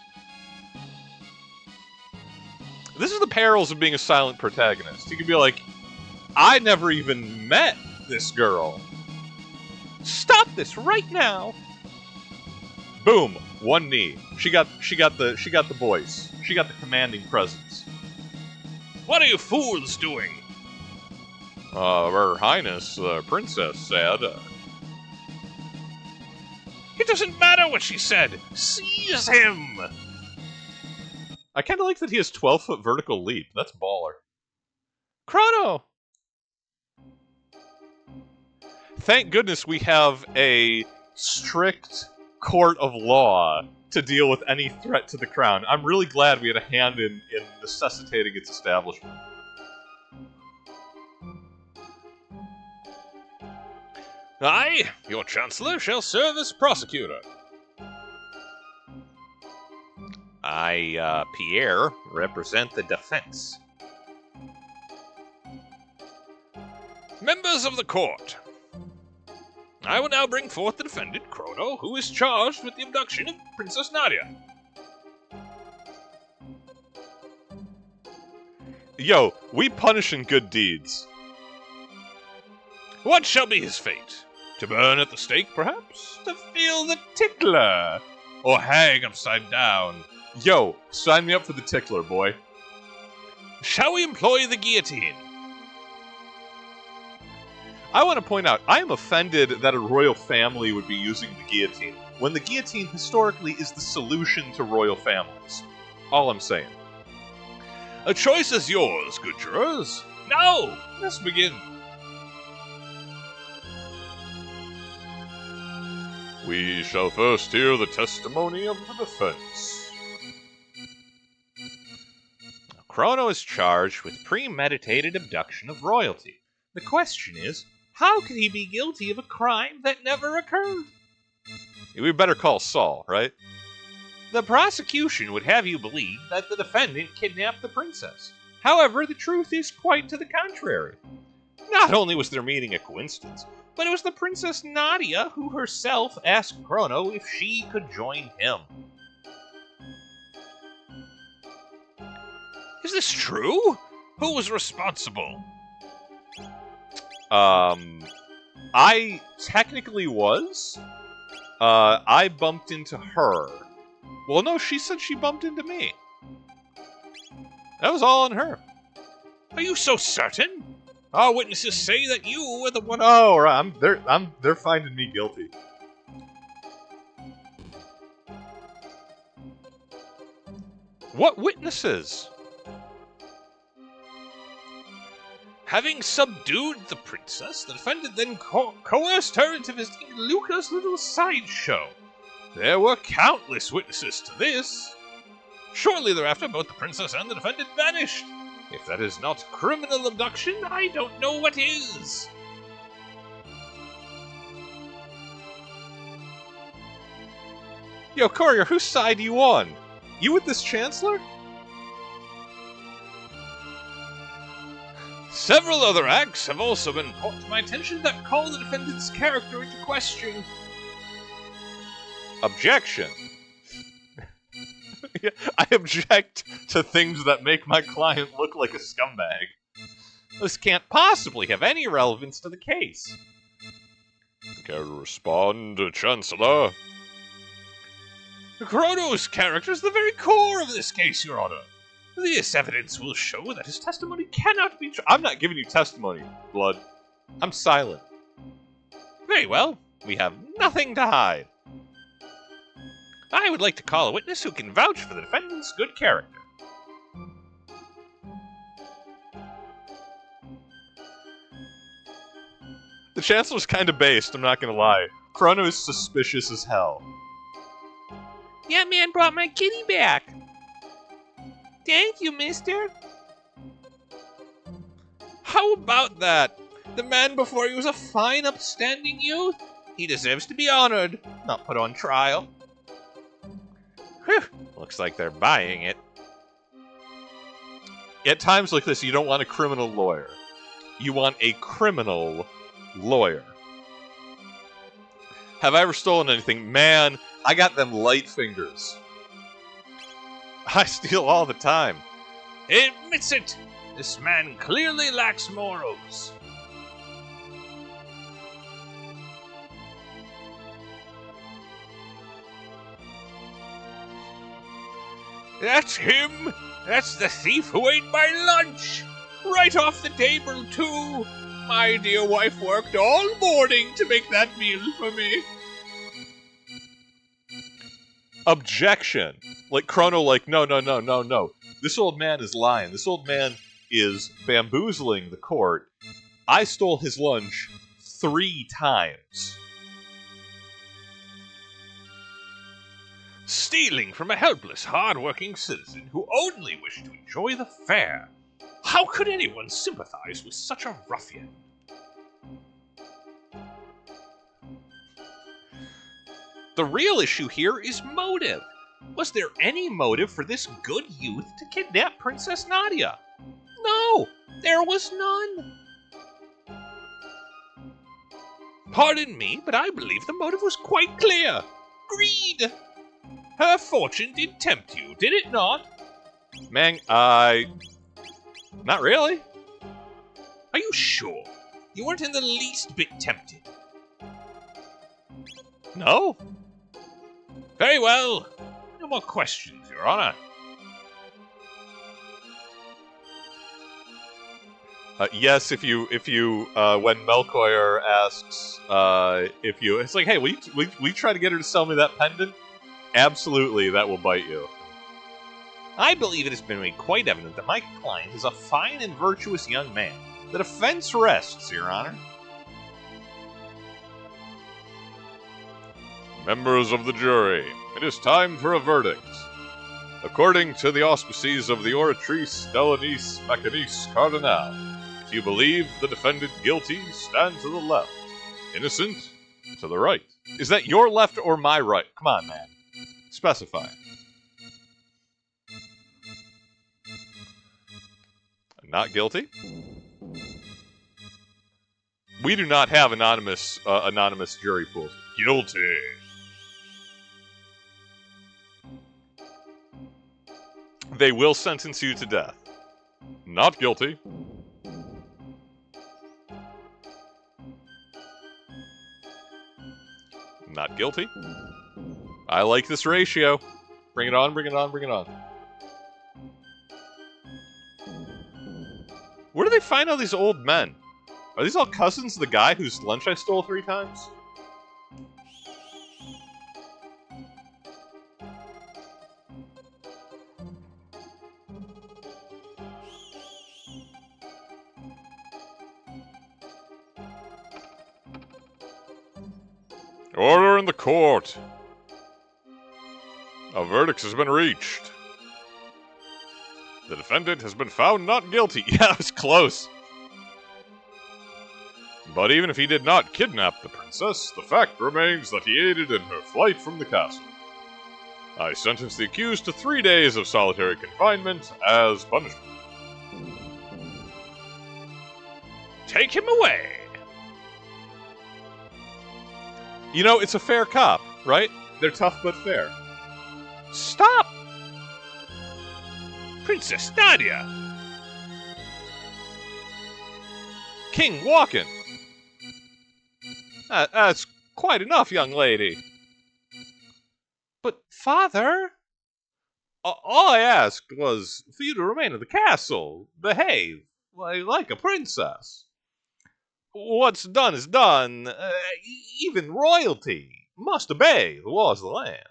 This is the perils of being a silent protagonist. You can be like, I never even met this girl. Stop this right now! Boom, one knee. She got the voice. She got the commanding presence. What are you fools doing? Her Highness, the princess, said. It doesn't matter what she said. Seize him! I kind of like that he has 12-foot vertical leap. That's baller. Chrono! Thank goodness we have a strict court of law to deal with any threat to the crown. I'm really glad we had a hand in necessitating its establishment. I, your chancellor, shall serve as prosecutor. I, Pierre, represent the defense. Members of the court, I will now bring forth the defendant, Chrono, who is charged with the abduction of Princess Nadia. Yo, we punishing good deeds. What shall be his fate? To burn at the stake, perhaps? To feel the tickler? Or hang upside down? Yo, sign me up for the tickler, boy. Shall we employ the guillotine? I want to point out, I am offended that a royal family would be using the guillotine, when the guillotine historically is the solution to royal families. All I'm saying. A choice is yours, good jurors. Now, let's begin. We shall first hear the testimony of the defense. Chrono is charged with premeditated abduction of royalty. The question is, how could he be guilty of a crime that never occurred? We better call Saul, right? The prosecution would have you believe that the defendant kidnapped the princess. However, the truth is quite to the contrary. Not only was their meeting a coincidence, but it was the Princess Nadia who herself asked Chrono if she could join him. Is this true? Who was responsible? I technically was. I bumped into her. Well, no, she said she bumped into me. That was all on her. Are you so certain? Our witnesses say that you were the one. Oh, right. They're finding me guilty. What witnesses? Having subdued the princess, the defendant then coerced her into visiting Luca's little sideshow. There were countless witnesses to this. Shortly thereafter, both the princess and the defendant vanished. If that is not criminal abduction, I don't know what is. Yo, Courier, whose side are you on? You with this Chancellor? Several other acts have also been brought to my attention that call the defendant's character into question. Objection. I object to things that make my client look like a scumbag. This can't possibly have any relevance to the case. Care to respond, Chancellor? Chrono's character is the very core of this case, Your Honor. This evidence will show that his testimony cannot be I'm not giving you testimony, Blood. I'm silent. Very well, we have nothing to hide. I would like to call a witness who can vouch for the defendant's good character. The Chancellor's kind of based, I'm not gonna lie. Chrono is suspicious as hell. That man brought my kitty back. Thank you, mister. How about that? The man before you was a fine, upstanding youth. He deserves to be honored, not put on trial. Whew, looks like they're buying it. At times like this, you don't want a criminal lawyer. You want a criminal lawyer. Have I ever stolen anything? Man, I got them light fingers. I steal all the time. Admits it. This man clearly lacks morals. That's him! That's the thief who ate my lunch! Right off the table, too! My dear wife worked all morning to make that meal for me. Objection. Like Chrono, like, no. This old man is lying. This old man is bamboozling the court. I stole his lunch 3 times. Stealing from a helpless, hard-working citizen who only wished to enjoy the fare. How could anyone sympathize with such a ruffian? The real issue here is motive. Was there any motive for this good youth to kidnap Princess Nadia? No, there was none. Pardon me, but I believe the motive was quite clear. Greed. Her fortune did tempt you, did it not? Man, not really. Are you sure? You weren't in the least bit tempted. No. Very well. No more questions, Your Honor. Yes, if you, when Melchior asks, it's like, hey, will you try to get her to sell me that pendant? Absolutely, that will bite you. I believe it has been made quite evident that my client is a fine and virtuous young man. The defense rests, Your Honor. Members of the jury, it is time for a verdict. According to the auspices of the Oratrice Stellanice Machinice Cardinal, if you believe the defendant guilty, stand to the left. Innocent, to the right. Is that your left or my right? Come on, man. Specify. Not guilty? We do not have anonymous jury pools. Guilty. They will sentence you to death. Not guilty. Not guilty. I like this ratio. Bring it on, bring it on, bring it on. Where do they find all these old men? Are these all cousins of the guy whose lunch I stole 3 times? Order in the court. A verdict has been reached. The defendant has been found not guilty. Yeah, it was close. But even if he did not kidnap the princess, the fact remains that he aided in her flight from the castle. I sentence the accused to 3 days of solitary confinement as punishment. Take him away. You know, it's a fair cop, right? They're tough but fair. Stop! Princess Nadia! King walking. That's quite enough, young lady. But, Father... All I asked was for you to remain in the castle. Behave like a princess. What's done is done. Even royalty must obey the laws of the land.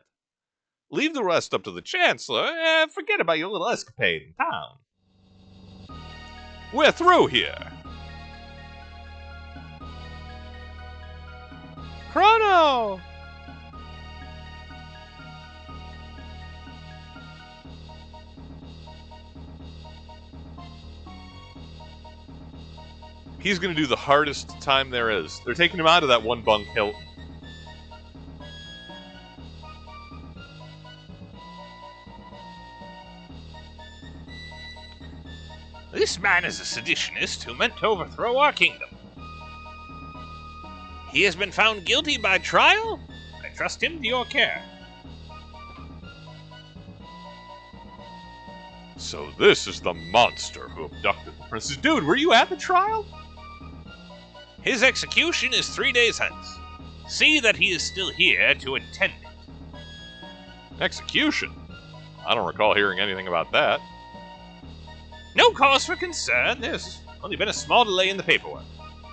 Leave the rest up to the Chancellor, and forget about your little escapade in town. We're through here. Chrono! He's going to do the hardest time there is. They're taking him out of that one bunk hill. This man is a seditionist who meant to overthrow our kingdom. He has been found guilty by trial. I trust him to your care. So this is the monster who abducted the princess. Dude, were you at the trial? His execution is 3 days hence. See that he is still here to attend it. Execution? I don't recall hearing anything about that. No cause for concern. There's only been a small delay in the paperwork.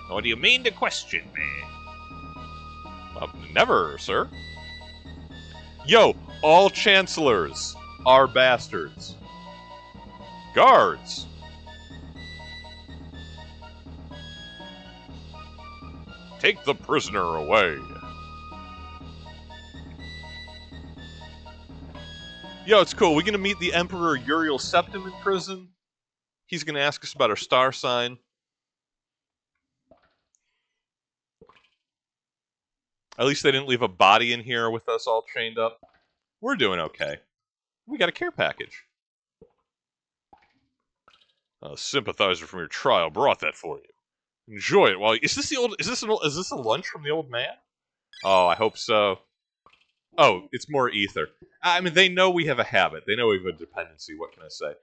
Or do you mean to question me? Never, sir. Yo, all chancellors are bastards. Guards. Take the prisoner away. Yo, it's cool. We're going to meet the Emperor Uriel Septim in prison. He's going to ask us about our star sign. At least they didn't leave a body in here with us all chained up. We're doing okay. We got a care package. A sympathizer from your trial brought that for you. Enjoy it. While is this a lunch from the old man? Oh, I hope so. Oh, it's more ether. I mean, they know we have a habit. They know we have a dependency. What can I say?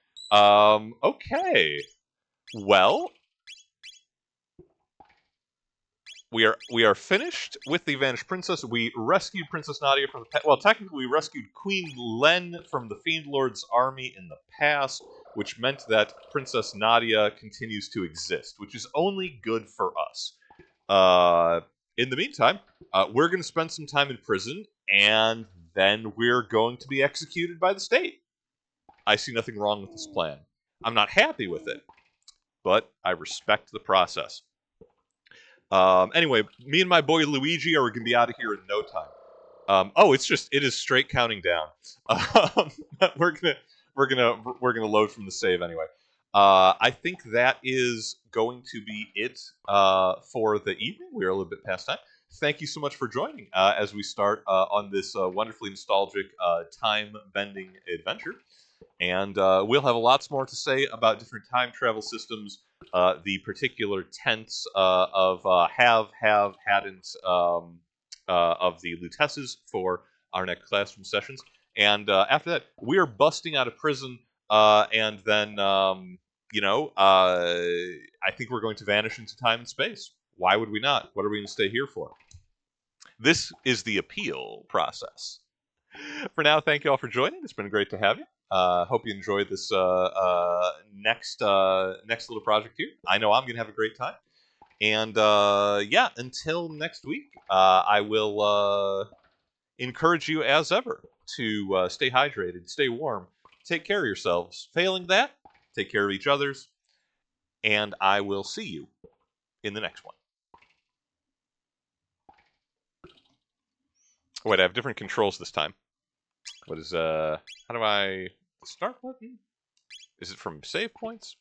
Okay. Well, we are finished with the Vanished Princess. We rescued Princess Nadia from the well, technically we rescued Queen Len from the Fiend Lord's army in the past, which meant that Princess Nadia continues to exist, which is only good for us. In the meantime, we're going to spend some time in prison, and then we're going to be executed by the state. I see nothing wrong with this plan. I'm not happy with it, but I respect the process. Anyway, me and my boy Luigi are going to be out of here in no time. It is straight counting down. We're gonna load from the save anyway. I think that is going to be it for the evening. We're a little bit past time. Thank you so much for joining as we start on this wonderfully nostalgic time-bending adventure. And we'll have lots more to say about different time travel systems, the particular tense of have, hadn't of the Lutesses for our next classroom sessions. And after that, we are busting out of prison, and then, I think we're going to vanish into time and space. Why would we not? What are we going to stay here for? This is the appeal process. For now, thank you all for joining. It's been great to have you. Hope you enjoyed this next little project here. I know I'm going to have a great time. And until next week, I will encourage you as ever to stay hydrated, stay warm, take care of yourselves. Failing that, take care of each other's. And I will see you in the next one. Wait, I have different controls this time. What is, how do I... Start button? Is it from save points?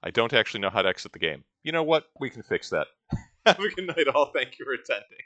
I don't actually know how to exit the game. You know what? We can fix that. Have a good night all. Thank you for attending.